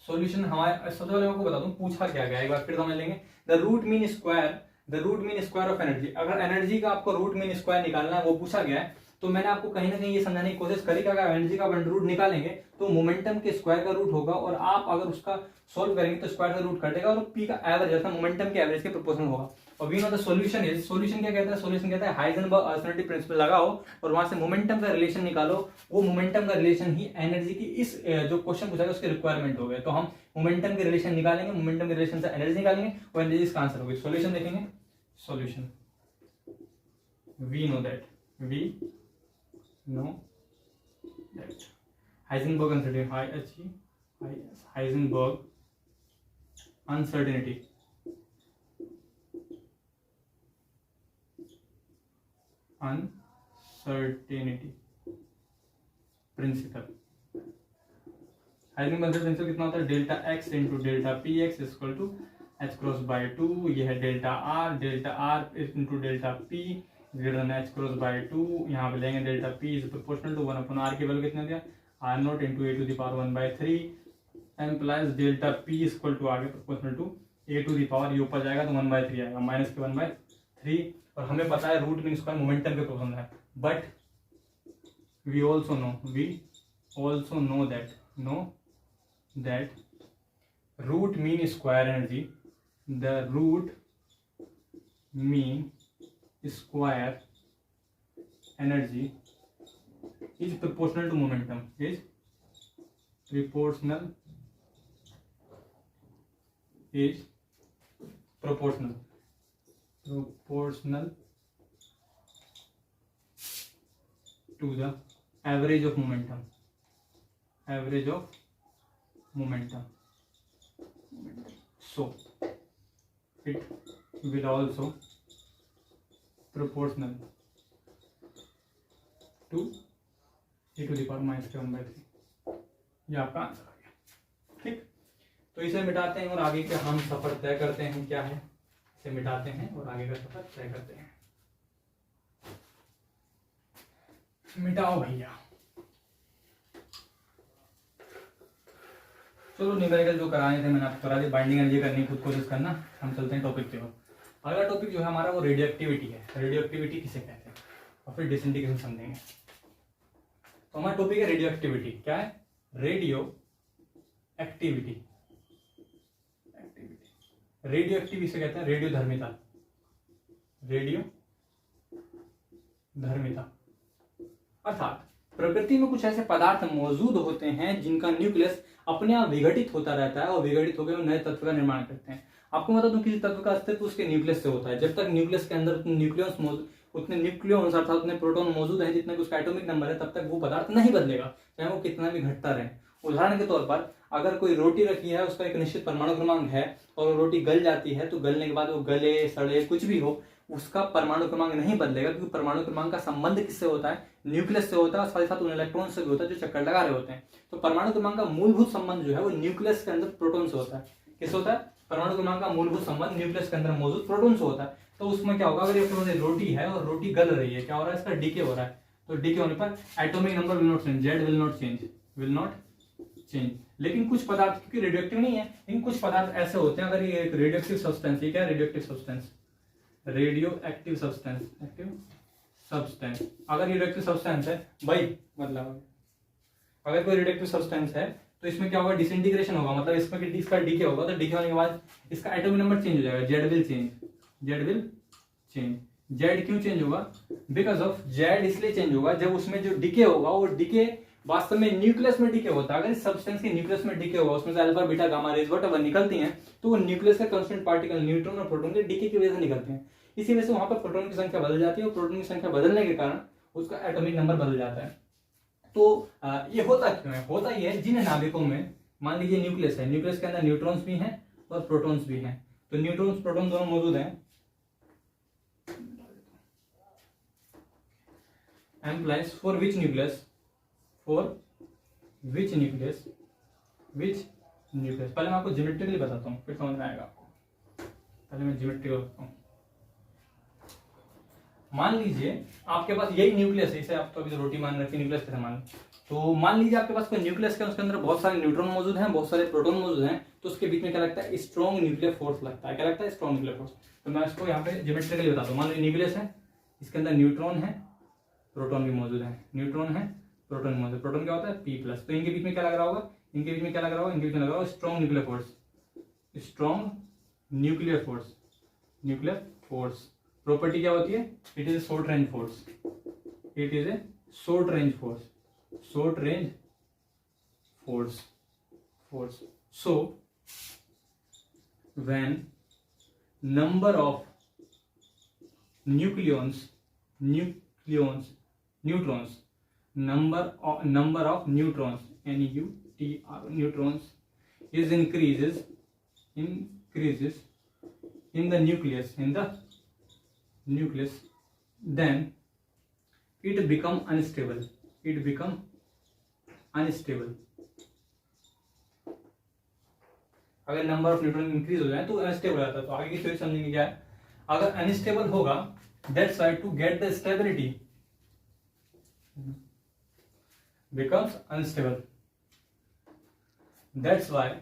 सॉल्यूशन हमारे सबसे पहले आपको बता दूं पूछा क्या गया, एक बार फिर समझ लेंगे। The root mean square of energy. अगर एनर्जी का आपको रूट मीन स्क्वायर निकालना है वो पूछा गया है, तो मैंने आपको कहीं ना कहीं ये समझाने की कोशिश करी कि अगर एनर्जी का रूट निकालेंगे तो मोमेंटम के स्क्वायर का रूट होगा, और आप अगर उसका सोल्व करेंगे तो स्क्वायर का रूट कटेगा और पी का एवरेज अर्थात मोमेंटम के एवरेज के प्रोपोर्शनल होगा। और we know the solution is, solution क्या कहता है, सॉल्यूशन कहता है हाइजेनबर्ग अल्टरनेटिव प्रिंसिपल लगाओ और वहां से मोमेंटम का रिलेशन निकालो, वो मोमेंटम का रिलेशन ही एनर्जी की इस जो क्वेश्चन पूछा उसके रिक्वायरमेंट हो गए, तो हम मोमेंटम के रिलेशन निकालेंगे, मोमेंटम के रिलेशन से एनर्जी निकालेंगे और एनर्जी इसका आंसर होगी। सॉल्यूशन देखेंगे, solution we know that Heisenberg uncertainty, Heisenberg uncertainty principle, Heisenberg principle कितना होता है, delta x into delta p x equal to h cross by 2, ये है delta r into delta p greater than h cross by 2, यहाँ पे लेंगे delta P is proportional to 1/r की value कितना दिया, r naught into A to the power 1/3 implies delta p equal to आगे proportional to A to the power, ये ऊपर जाएगा तो 1/3 आएगा माइनस के 1/3, और हमें पता है रूट मीन स्क्वायर मोमेंटम के प्रोपोर्शनल है, but we also know that root mean square energy, the root mean square energy is proportional to momentum, is proportional to the average of momentum, so it will also proportional to e to the power minus के 1/3, ये आपका answer आ गया। ठीक, तो इसे मिटाते हैं और आगे का हम सफर तय करते हैं, क्या है, इसे मिटाते हैं और आगे का सफर तय करते हैं। मिटाओ भैया, चलो न्यूमेरिकल जो कराए थे मैंने आपको करा दिया, बाइंडिंग एनर्जी करनी खुद कोशिश करना। हम चलते हैं टॉपिक की ओर। अगला टॉपिक जो है हमारा वो रेडियो एक्टिविटी है। रेडियो एक्टिविटी किसे कहते हैं और फिर डिसइंटीग्रेशन समझेंगे। तो हमारा टॉपिक है रेडियो एक्टिविटी। क्या है? Radio activity. रेडियो एक्टिविटी से कहते हैं रेडियो धर्मिता। रेडियो धर्मिता अर्थात प्रकृति में कुछ ऐसे पदार्थ मौजूद होते हैं जिनका न्यूक्लियस अपने आप विघटित होता रहता है और विघटित होकर नए तत्व का निर्माण करते हैं। आपको बता दूं किसी तत्व का अस्तित्व उसके न्यूक्लियस से होता है। जब तक न्यूक्लियस के अंदर उतने न्यूक्लियॉन्स अर्थात उतने प्रोटॉन मौजूद हैं जितने उसका एटॉमिक नंबर है, तब तक वो पदार्थ नहीं बदलेगा, चाहे वो कितना भी घटता रहे। उदाहरण के तौर पर अगर कोई रोटी रखी है, उसका एक निश्चित परमाणु क्रमांक है और रोटी गल जाती है, तो गलने के बाद वो गले सड़े कुछ भी हो, उसका परमाणु क्रमांक नहीं बदलेगा, क्योंकि परमाणु क्रमांक का संबंध किससे होता है? न्यूक्लियस से होता है, साथ ही साथ उन इलेक्ट्रॉन से भी होता है जो चक्कर लगा रहे होते हैं। तो परमाणु क्रमांक का मूलभूत संबंध जो है वो न्यूक्लियस के अंदर प्रोटॉन से होता है। किससे होता है? परमाणु क्रमांक का मूलभूत संबंध न्यूक्लियस के अंदर मौजूद प्रोटॉन से होता है। तो उसमें क्या होगा, अगर ये रोटी है और रोटी गल रही है, क्या हो रहा है? इसका डीके हो रहा है। तो डीके होने पर atomic number will not change, Z will not change. लेकिन कुछ पदार्थ क्योंकि रेडियोएक्टिव नहीं है, लेकिन कुछ पदार्थ ऐसे होते हैं, अगर ये एक रेडियोएक्टिव सब्सटेंस, ये क्या है? Radioactive substance, radioactive substance, active substance. अगर ये रेडियोएक्टिव सब्सटेंस है भाई, मतलब अगर कोई रेडियोएक्टिव सब्सटेंस है तो इसमें क्या होगा? डिसइंटीग्रेशन होगा, मतलब इसमें इसका डीके होगा। तो डीके होने के बाद इसका एटॉमिक नंबर चेंज हो जाएगा, जेड विल चेंज। जेड क्यों चेंज होगा? बिकॉज ऑफ जेड इसलिए चेंज होगा जब उसमें जो डीके होगा वो डीके वास्तव में न्यूक्लियस में डीके होता है। अगर इस सब्सटेंस के न्यूक्लियस में डीके होगा, उसमें से alpha beta gamma rays whatever निकलती हैं, तो वो न्यूक्लियस के कांस्टेंट पार्टिकल न्यूट्रॉन और प्रोटॉन के डीके की वजह से निकलते हैं। इसी वजह से वहां पर प्रोटॉन की संख्या बदल जाती है और प्रोटॉन की संख्या बदलने के कारण उसका एटॉमिक नंबर बदल जाता है। तो ये होता क्यों है? होता ये है, जिन नाभिकों में मान लीजिए न्यूक्लियस है, न्यूक्लियस के अंदर न्यूट्रॉन्स भी हैं और प्रोटॉन्स भी हैं, तो न्यूट्रॉन्स प्रोटॉन दोनों मौजूद हैं। एम्प्लाइज फॉर विच न्यूक्लियस, पहले मैं आपको ज्योमेट्रिकली बताता हूँ, फिर समझ में आएगा आपको। पहले मैं ज्योमेट्रिकली बताता हूँ। मान लीजिए आपके पास यही न्यूक्लियस है, इसे आप तो अभी रोटी मान रखी न्यूक्लियस के समान। तो मान लीजिए आपके पास कोई न्यूक्लियस है, उसके अंदर बहुत सारे न्यूट्रॉन मौजूद हैं, बहुत सारे प्रोटॉन मौजूद हैं, तो उसके बीच में क्या लगता है? स्ट्रॉन्ग न्यूक्लियर फोर्स लगता है। क्या लगता है? Strong nuclear force. तो मैं इसको यहाँ पे ज्योमेट्रिकली बताता हूँ। मान लीजिए न्यूक्लियस है, इसके अंदर न्यूट्रॉन है, प्रोटॉन भी मौजूद है, न्यूट्रॉन है, प्रोटॉन मौजूद। प्रोटॉन क्या होता है? P plus. तो इनके बीच में क्या लग रहा होगा? इनके बीच में क्या लग रहा होगा? इनके बीच में लग रहा होगा strong nuclear force, strong nuclear force, force. Property क्या होती है? It is a short range force, it is a short range force, short range force. So when number of neutrons, number of neutrons, neutrons is increases in the nucleus, then it become unstable, अगर number of neutron increase हो जाए तो unstable आता है। तो आगे की theory समझेंगे क्या है। अगर अनस्टेबल होगा, that's why to get the stability becomes unstable, that's why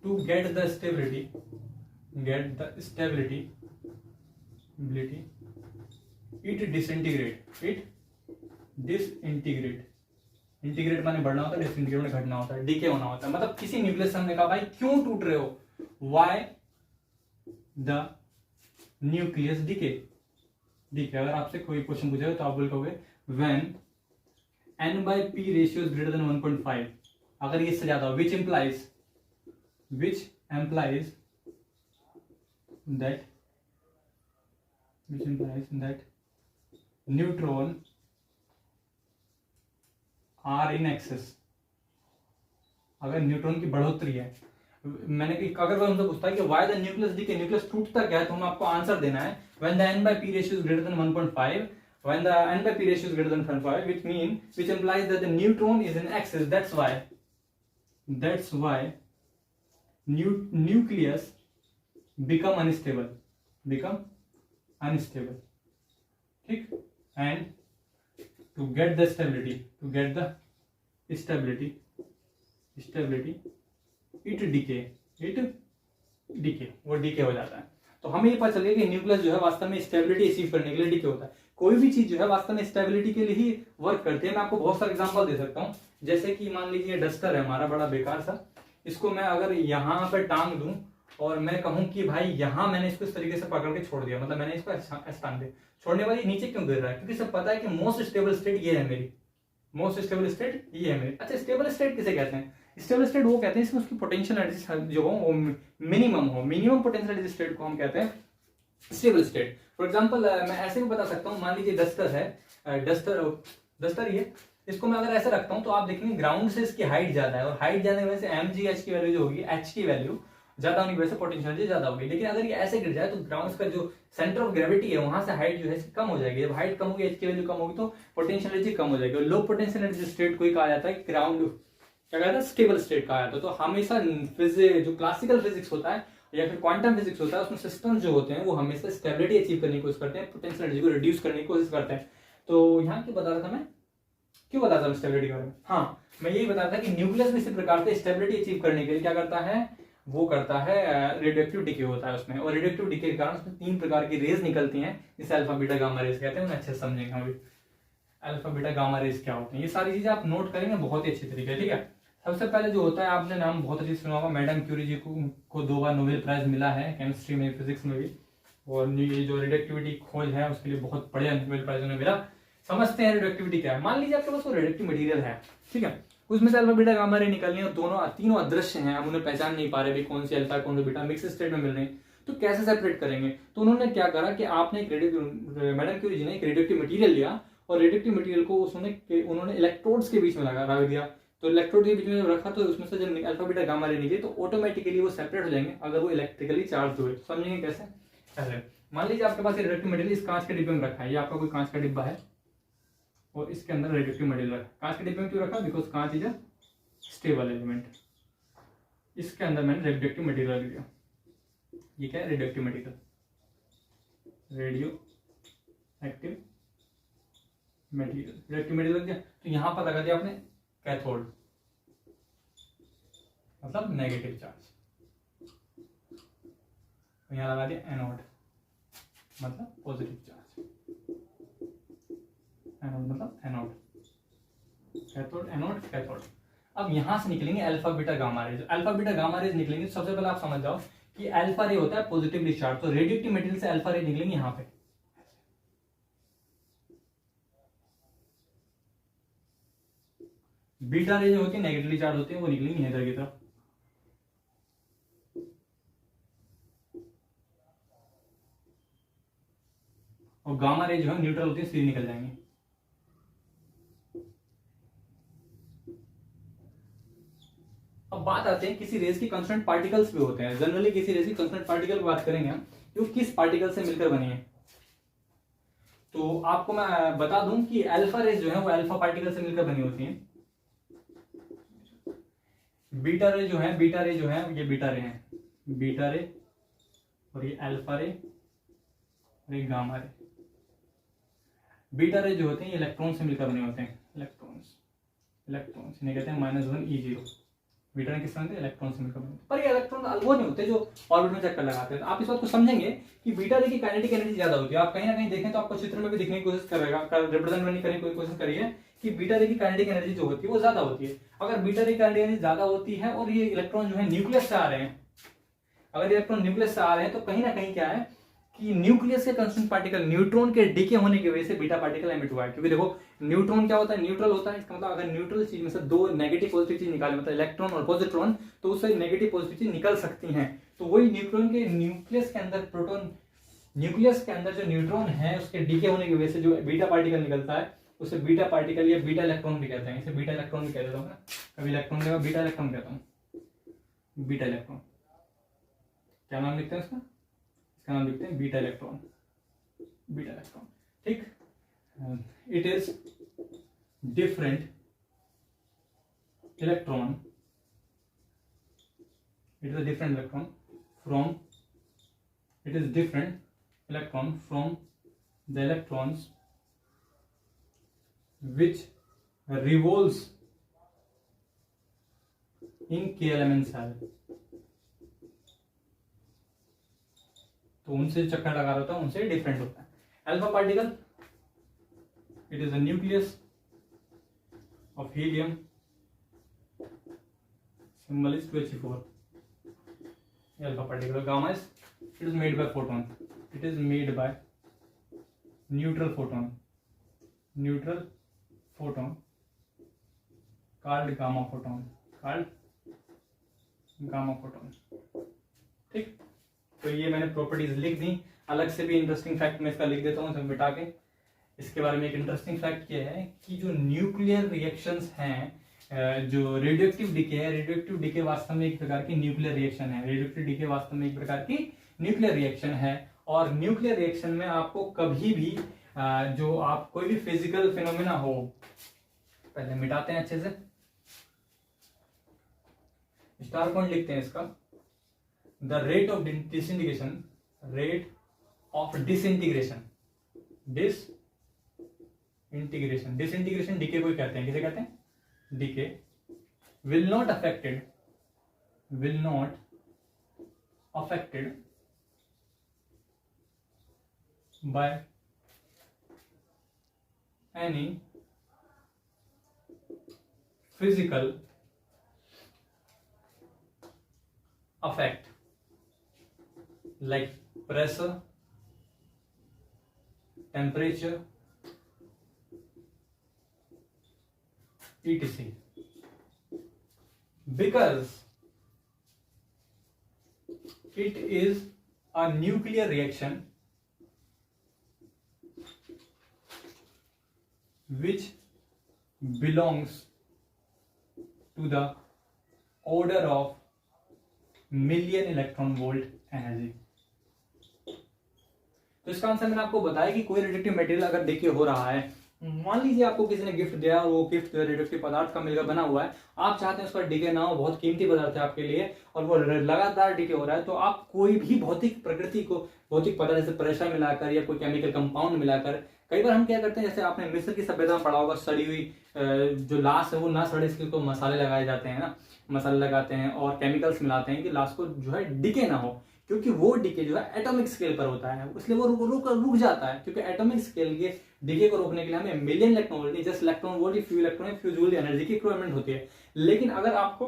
to get the stability it disintegrate, integrate माने बढ़ना होता है, डिसइंटीग्रेट माने घटना होता है, डीके होना होता है। मतलब किसी न्यूक्लियस से हमने कहा भाई क्यों टूट रहे हो, व्हाई द न्यूक्लियस डीके। अगर आपसे कोई क्वेश्चन पूछेगा तो आप बोलोगे when n/p ratio is greater than 1.5, अगर ये इससे ज्यादा हो, which implies that neutron are in excess। अगर न्यूट्रॉन की बढ़ोतरी है, मैंने कि अगर वो हमसे पूछता है कि why the nucleus decay, nucleus टूटता क्या है, तो हमें आपको आंसर देना है when the n/p ratio is greater than 1.5, when the n/p ratio is greater than 1.5, which implies that the neutron is in excess, that's why nucleus become unstable, ठीक। and to get the stability it decay, वो DK हो जाता है। तो हमें ये पता चल गया कि न्यूक्लियस जो है वास्तव में स्टेबिलिटी अचीव करने के लिए डीके होता है। कोई भी चीज जो है वास्तव में स्टेबिलिटी के लिए ही वर्क करती है। मैं आपको बहुत सारे एग्जांपल दे सकता हूँ, जैसे कि मान लीजिए डस्टर है हमारा बड़ा बेकार सा, इसको मैं अगर यहाँ पे टांग दूं और मैं कहूं कि भाई यहाँ मैंने इसको इस तरीके से पकड़ के छोड़ दिया, मतलब मैंने इसको टांग दिया, छोड़ने वाली नीचे क्यों गिर रहा है? क्योंकि सब पता है कि मोस्ट स्टेबल स्टेट ये है मेरी, अच्छा स्टेबल स्टेट किसे कहते हैं? स्टेबल स्टेट वो कहते हैं इसमें उसकी पोटेंशियल एनर्जी जो हो वो मिनिमम पोटेंशियल एनर्जी स्टेट को हम कहते हैं स्टेबल स्टेट। फॉर एग्जांपल मैं ऐसे भी बता सकता हूँ, मान लीजिए डस्टर है, डस्टर ये, इसको मैं अगर ऐसे रखता हूँ तो आप देखेंगे ग्राउंड से इसकी हाइट ज्यादा है, और हाइट ज्यादा की वजह से mgh की वैल्यू जो होगी, h की वैल्यू ज्यादा होने की वजह से पोटेंशियल एनर्जी ज्यादा होगी। लेकिन अगर ये ऐसे गिर जाए तो ग्राउंड का जो सेंटर ऑफ ग्रेविटी है वहां से हाइट जो है कम हो जाएगी। जब हाइट कम होगी, h की वैल्यू कम होगी तो पोटेंशियल एनर्जी कम हो जाएगी। और लो पोटेंशियल एनर्जी स्टेट को ही कहा जाता है ग्राउंड, क्या कहता है, स्टेबल स्टेट कहा जाता है। तो हमेशा जो क्लासिकल फिजिक्स होता है या फिर क्वांटम फिजिक्स होता है उसमें सिस्टम्स जो होते हैं वो हमेशा स्टेबिलिटी अचीव करने की कोशिश करते हैं, पोटेंशियल एनर्जी को रिड्यूस करने की कोशिश करते हैं। तो यहाँ क्यों बता रहा था मैं स्टेबिलिटी के बारे में? हाँ, मैं यही बता रहा था कि न्यूक्लियस भी इसी प्रकार से स्टेबिलिटी अचीव करने के लिए क्या करता है, वो करता है रेडियोएक्टिव डिके होता है उसमें। और रेडियोएक्टिव डिके के कारण उसमें 3 प्रकार की रेज निकलती हैं, जिसे अल्फा बीटा गामा रेज कहते हैं। उन्हें अच्छे से समझेंगे हम। अल्फा बीटा गामा रेज क्या होते हैं, ये सारी चीजें आप नोट करेंगे बहुत ही अच्छी तरीके, ठीक है। सबसे पहले जो होता है, आपने नाम बहुत अच्छी सुना होगा, मैडम क्यूरी जी को 2 बार नोबेल प्राइज मिला है केमिस्ट्री में, फिजिक्स में भी। और ये जो रेडियोएक्टिविटी खोज है उसके लिए बहुत बढ़िया नोबेल प्राइज उन्हें मिला। समझते हैं रेडियोएक्टिविटी क्या है। मान लीजिए आपके पास कोई रेडियोएक्टिव मटेरियल है, ठीक है, उसमें से अल्फा बीटा गामा रे निकलनी है, तीनों अदृश्य हैं, हम उन्हें पहचान नहीं पा रहे भी कौन सी अल्फा कौन सी बीटा, मिक्स स्टेट में मिल रहे हैं, तो कैसे सेपरेट करेंगे? तो उन्होंने क्या करा कि आपने मैडम क्यूरी जी ने एक रेडियोएक्टिव मटेरियल लिया और रेडियोएक्टिव मटेरियल को उन्होंने इलेक्ट्रोड्स के बीच में लगा दिया। तो इलेक्ट्रोड के बीच में रखा तो उसमें से जब अल्फा बीटा गामा रे निकले तो ऑटोमेटिकली वो सेपरेट हो जाएंगे अगर वो इलेक्ट्रिकली चार्ज हुए। समझेंगे कैसे? पहले मान लीजिए आपके पास रेडियोएक्टिव मटेरियल इस कांच के डिब्बे में रखा है, ये आपका कोई कांच का डिब्बा है और इसके अंदर रेडियोएक्टिव मटेरियल रखा। कांच के डिब्बे में क्यों रखा? बिकॉज कांच इज अ स्टेबल एलिमेंट। इसके अंदर मैंने रेडियोएक्टिव मटेरियल रख दिया। ये क्या है? रेडियोएक्टिव मटेरियल, रेडियोएक्टिव मटेरियल रख दिया। तो यहां पर लगा दिया आपने कैथोड, मतलब नेगेटिव चार्ज, यहां लगा दिया एनोड, मतलब पॉजिटिव चार्ज। एनोड मतलब एनोड, कैथोड, एनोड, कैथोड। अब यहां से निकलेंगे alpha beta gamma rays. Alpha beta gamma rays निकलेंगे, सबसे पहले आप समझ जाओ कि अल्फा रे होता है पॉजिटिवली चार्ज, तो रेडियोएक्टिव मटेरियल से अल्फा रे निकलेंगे यहां पे। बीटा रे जो होती है नेगेटिवली चार्ज होती है, वो निकलेंगी इधर की तरफ। और गामा रे जो है न्यूट्रल होती है, सीधे निकल जाएंगे। अब बात आते हैं किसी रेस की कांस्टेंट पार्टिकल्स भी होते हैं। जनरली किसी रेस की कांस्टेंट पार्टिकल की बात करेंगे हम, जो किस पार्टिकल से मिलकर बनी है। तो आपको मैं बता दूं कि अल्फा रेस जो है वो अल्फा पार्टिकल से मिलकर बनी होती है। बीटा रे जो है ये बीटा रे है, बीटा रे, और ये अल्फा रे और ये गामा रे। बीटा रे जो होते हैं ये इलेक्ट्रॉन से मिलकर बने होते हैं, इलेक्ट्रॉन्स इन्हें कहते हैं -1 E0। बीटा रे किस तरह से इलेक्ट्रॉन से मिलकर बने, पर ये इलेक्ट्रॉन वो नहीं होते जो ऑर्बिट में चक्कर लगाते हैं। तो आप इस बात को समझेंगे कि बीटा रे की काइनेटिक एनर्जी ज्यादा होती है। आप कहीं ना कहीं देखें तो आपको चित्र में भी दिखने की कोशिश करेगा, रिप्रेजेंट करने की कोशिश करिए कि बीटा रे की काइनेटिक एनर्जी जो होती है वो ज्यादा होती है। अगर बीटा रे की काइनेटिक एनर्जी ज्यादा होती है और ये इलेक्ट्रॉन जो है न्यूक्लियस से आ रहे हैं, अगर इलेक्ट्रॉन न्यूक्लियस से आ रहे हैं तो कहीं ना कहीं क्या है कि न्यूक्लियस के कांस्टेंट पार्टिकल न्यूट्रॉन के डीके होने की वजह से बीटा पार्टिकल एमिट हुआ है। क्योंकि देखो न्यूट्रॉन क्या होता है, न्यूट्रल होता है। इसका मतलब अगर न्यूट्रल चीज में से दो नेगेटिव पॉजिटिव चीज निकाले, मतलब इलेक्ट्रॉन और पॉजिट्रॉन, तो उससे नेगेटिव पॉजिटिव चीज निकल सकती हैं। तो वही न्यूट्रॉन के न्यूक्लियस के अंदर प्रोटॉन, न्यूक्लियस के अंदर जो न्यूट्रॉन है उसके डीके होने की वजह से जो बीटा पार्टिकल निकलता है उसे बीटा पार्टिकल या बीटा इलेक्ट्रॉन भी कहते हैं। इसे बीटा इलेक्ट्रॉन भी कह देता हूँ, कभी इलेक्ट्रॉन का बीटा इलेक्ट्रॉन कहता हूँ, बीटा इलेक्ट्रॉन। क्या नाम लिखते हैं इसका? इसका नाम लिखते हैं बीटा इलेक्ट्रॉन, बीटा इलेक्ट्रॉन। ठीक, it is different electron, it is a different electron from, it is different electron from the electrons which revolves in k element cell। तो उनसे चक्कर लगा रहा था, उनसे डिफरेंट होता है। Alpha particle, it is the nucleus of helium, symbol is 2He4। alpha particle। gamma is, it is made by photon, it is made by neutral photon called gamma photon, ठीक। तो ये मैंने प्रॉपर्टीज लिख दी। अलग से भी इंटरेस्टिंग फैक्ट मैं इसका लिख देता हूँ, मिटा के। इसके बारे में एक इंटरेस्टिंग फैक्ट ये है कि जो न्यूक्लियर रिएक्शंस हैं, जो रेडियोएक्टिव डीके है, रेडियोएक्टिव डीके वास्तव में एक प्रकार की न्यूक्लियर रिएक्शन है। रेडियोएक्टिव डीके वास्तव में एक प्रकार की न्यूक्लियर रिएक्शन है। और न्यूक्लियर रिएक्शन में आपको कभी भी जो आप कोई भी फिजिकल फिनोमेना हो, पहले मिटाते हैं अच्छे से, स्टार पॉइंट लिखते हैं इसका। The rate of disintegration, rate of disintegration, disintegration decay को कहते हैं, किसे कहते हैं? Decay will not affected by any physical effect like pressure, temperature, etc. because it is a nuclear reaction which belongs to the order of million electron volt energy। तो इसका answer मैंने आपको बताया कि कोई रेडियोएक्टिव मटेरियल अगर DK हो रहा है, मान लीजिए आपको किसी ने गिफ्ट दिया और वो गिफ्ट रेडियोएक्टिव पदार्थ का मिलकर बना हुआ है, आप चाहते हैं उसका डीके ना हो, बहुत कीमती पदार्थ है आपके लिए और वो लगातार डीके हो रहा है, तो आप कोई भी भौतिक प्रकृति को, भौतिक पदार्थ जैसे प्रेशर मिलाकर या कोई केमिकल कंपाउंड मिलाकर, कई बार हम क्या करते हैं, जैसे आपने मिस्र की सभ्यता में पढ़ा होगा, सड़ी हुई जो लाश है वो ना सड़े इसके को मसाले लगाए जाते हैं ना, मसाले लगाते हैं और केमिकल्स मिलाते हैं कि लाश को जो है डीके ना हो, क्योंकि वो डीके जो है एटॉमिक स्केल पर होता है, इसलिए वो रुक जाता है। क्योंकि एटॉमिक स्केल के डीके को रोकने के लिए हमें million electron volt, just electron volt, few electron, few joule energy की रिक्वायरमेंट होती है। लेकिन अगर आपको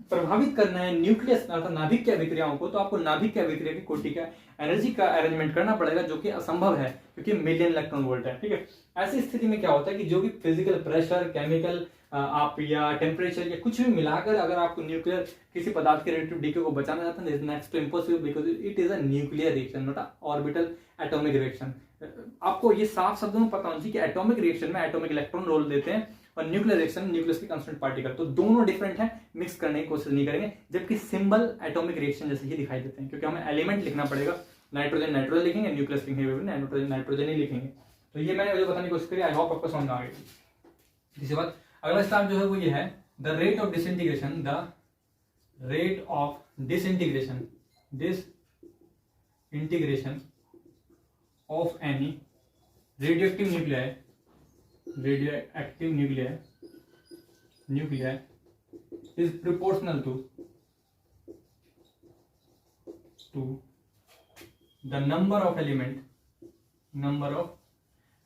प्रभावित करना है न्यूक्लियस अर्थात नाभिक की अभिक्रियाओं को, तो आपको नाभिक की अभिक्रिया की कोटि का एनर्जी का अरेंजमेंट करना पड़ेगा, जो कि असंभव है क्योंकि मिलियन इलेक्ट्रॉन वोल्ट है। ठीक है, ऐसी स्थिति में क्या होता है कि जो भी फिजिकल प्रेशर, केमिकल आप या टेम्परेचर या कुछ भी मिलाकर अगर आपको न्यूक्लियर किसी पदार्थ के रिलेटिव डीके को बचाना चाहते हैं, next to impossible because it is a nuclear reaction not a orbital atomic reaction. आपको ये साफ शब्दों में पता होना चाहिए कि एटॉमिक रिएक्शन में एटॉमिक इलेक्ट्रॉन रोल देते हैं और न्यूक्लियर रिएक्शन न्यूक्लियस के कांस्टेंट पार्टिकल, तो दोनों डिफरेंट है, मिक्स करने की कोशिश नहीं करेंगे। जबकि सिंबल एटॉमिक रिएक्शन जैसे ही दिखाई देते हैं, क्योंकि हमें एलिमेंट लिखना पड़ेगा, नाइट्रोजन नाइट्रोजन लिखेंगे, न्यूक्लियस लिखेंगे नाइट्रोजन नाइट्रोजन ही लिखेंगे। तो ये मैंने जो बताने की कोशिश करी, आई होप आपको समझ आ गई। इसके बाद अगला स्टेप जो है वो ये है, the rate of disintegration, the rate of disintegration of any radioactive nuclei is proportional to the number of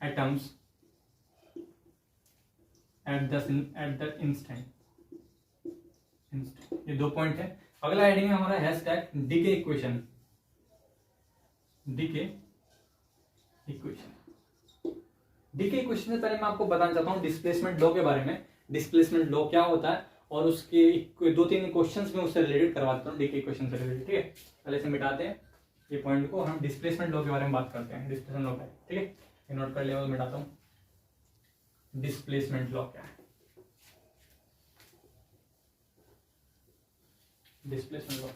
atoms at the instant। ये 2 पॉइंट है। अगला हेडिंग है हमारा hashtag decay equation. Decay equation से पहले मैं आपको बताना चाहता हूँ डिस्प्लेसमेंट लॉ के बारे में। डिस्प्लेसमेंट लॉ क्या होता है और उसके 2-3 क्वेश्चंस में उससे रिलेटेड करवाता हूँ, डीके इक्वेशन से रिलेटेड। ठीक है, पहले से मिटाते हैं ये पॉइंट को, हम डिस्प्लेसमेंट लॉ के बारे में बात करते हैं। डिस्प्लेसमेंट लॉ क्या है, ठीक है, ये नोट कर लिया, मिटाता हूँ। डिस्प्लेसमेंट लॉ क्या है? Displacement law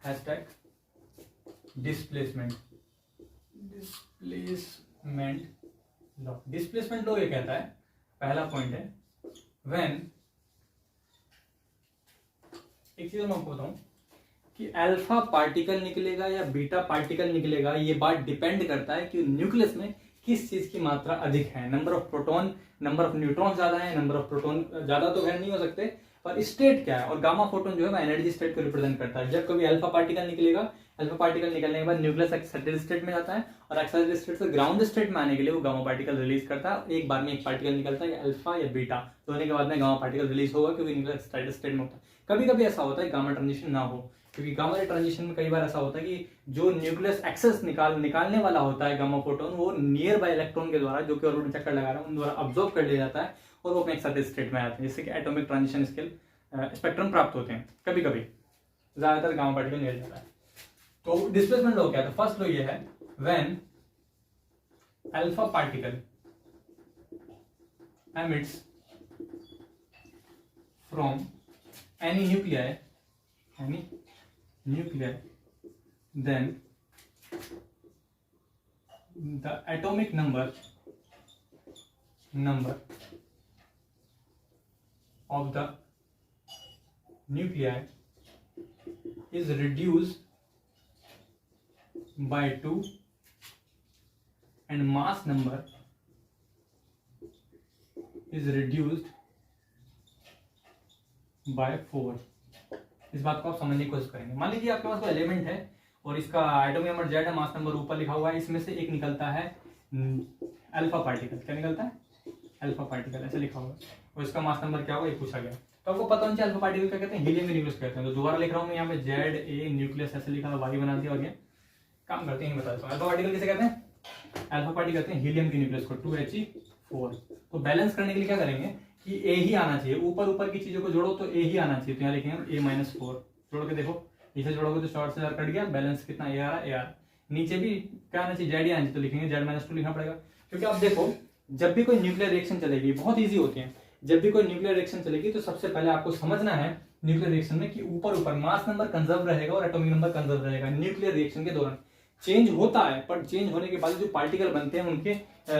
hashtag displacement law. Displacement law ये कहता है, पहला पॉइंट है, व्हेन, एक चीज मैं आपको बताऊं कि अल्फा पार्टिकल निकलेगा या बीटा पार्टिकल निकलेगा, ये बात डिपेंड करता है कि न्यूक्लियस में किस चीज की मात्रा अधिक है। Number of proton, number of neutron ज्यादा है, नंबर ऑफ प्रोटॉन ज्यादा तो खैर नहीं हो सकते, पर स्टेट क्या है, और गामा फोटोन जो है वो एनर्जी स्टेट को रिप्रेजेंट करता है। जब कभी अल्फा पार्टिकल निकलेगा, अल्फा पार्टिकल निकलने के बाद न्यूक्लियस एक्साइटेड स्टेट में जाता है और एक्साइटेड स्टेट से ग्राउंड स्टेट में आने के लिए वो गामा पार्टिकल रिलीज करता है। एक बार में एक पार्टिकल निकलता है, या अल्फा या बीटा, तो होने के बाद में गामा पार्टिकल रिलीज होगा, क्योंकि न्यूक्लियस एक्साइटेड स्टेट में होता है। कभी कभी ऐसा होता है गामा ट्रांजिशन ना हो, क्योंकि गामा रे ट्रांजिशन में कई बार ऐसा होता है कि जो न्यूक्लियस एक्सेस निकालने वाला होता है गामा फोटोन, वो नियर बाय इलेक्ट्रॉन के द्वारा, जो कि ऑर्बिट में चक्कर लगा रहा है, उन द्वारा अब्जॉर्ब कर लिया जाता है और वो अपने एक्साइटेड स्टेट में आते हैं, जिससे कि एटॉमिक ट्रांजिशन स्केल स्पेक्ट्रम प्राप्त होते हैं। कभी कभी ज्यादातर गामा पार्टिकल निकल जाता है। तो डिस्प्लेसमेंट लॉ क्या है? तो फर्स्ट लॉ ये है, when alpha particle emits from any nuclei, then the atomic number of the nuclei is reduced by 2 and mass number is reduced by 4। इस बात को आप समझने की कोशिश करेंगे। मान लीजिए आपके पास कोई एलिमेंट है और इसका एटॉमिक नंबर Z है, मास नंबर ऊपर लिखा हुआ है, इसमें से एक निकलता है अल्फा पार्टिकल। क्या निकलता है? अल्फा पार्टिकल, ऐसे लिखा हुआ है, और इसका मास नंबर क्या होगा ये पूछा गया। तो आपको पता होना चाहिए अल्फा पार्टिकल क्या कहते हैं, हीलियम के न्यूक्लियस कहते हैं। तो दोबारा लिख रहा हूँ मैं यहाँ पे ZA न्यूक्लियस ऐसे लिखा, वाई बना दिया, और ये काम करते हैं बता देता हूँ। अल्फा पार्टिकल किसे कहते हैं? अल्फा पार्टिकल कहते हैं हीलियम के न्यूक्लियस को, 2He4। तो बैलेंस करने के लिए क्या करेंगे कि ए ही आना चाहिए, ऊपर की चीजों को जोड़ो तो ए ही आना चाहिए। तो यहाँ लिखेंगे A-4, जोड़ के देखो, इसे जोड़ोगे तो शॉर्ट से कट गया, बैलेंस कितना A आ रहा है, A। नीचे भी क्या आना चाहिए, Z ही आना चाहिए, तो लिखेंगे Z-2 लिखना पड़ेगा। क्योंकि आप देखो जब भी कोई न्यूक्लियर रिएक्शन चलेगी, बहुत ईजी होती है, जब भी कोई न्यूक्लियर रिएक्शन चलेगी तो सबसे पहले आपको समझना है न्यूक्लियर रिएक्शन में कि ऊपर मास नंबर कंजर्व रहेगा और एटॉमिक नंबर कंजर्व रहेगा। न्यूक्लियर रिएक्शन के दौरान चेंज होता है, पर चेंज होने के बाद जो पार्टिकल बनते हैं, उनके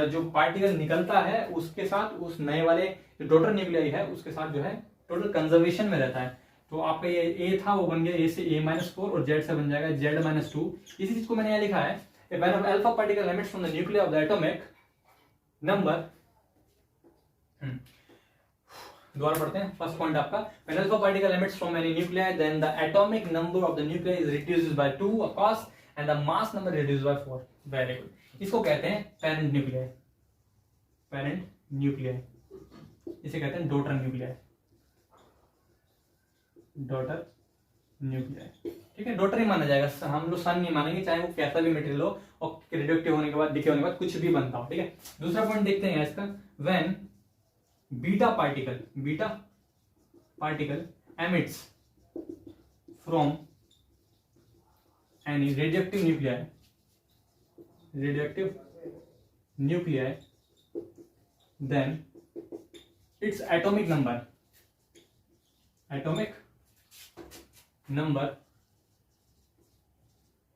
जो पार्टिकल निकलता है उसके साथ उस नए वाले जो डॉटर न्यूक्लियाई है उसके साथ जो है टोटल कंजर्वेशन में रहता है। तो आपका ये ए था वो बन गया A से A-4 और Z से बन जाएगा Z-2। इसी चीज को मैंने यहाँ लिखा है, when alpha particle emits from the nucleus of the atomic number, दोबारा पढ़ते हैं। फर्स्ट पॉइंट आपका, when alpha particle emits from any nuclei then the atomic number of the nuclei is reduced by 2 of course and the mass number reduced by 4। Very good. इसको कहते हैं parent nuclei, इसे कहते हैं daughter nuclei. Daughter nuclei. ठीक है, daughter ही माना जाएगा, हम लोग सन नहीं मानेंगे, चाहे वो कैसा भी मटेरियल हो और रेडियोएक्टिव होने के बाद, डिके होने के बाद कुछ भी बनता हो। ठीक है, दूसरा पॉइंट देखते हैं इसका, when beta particle emits from any radioactive nuclei then its atomic number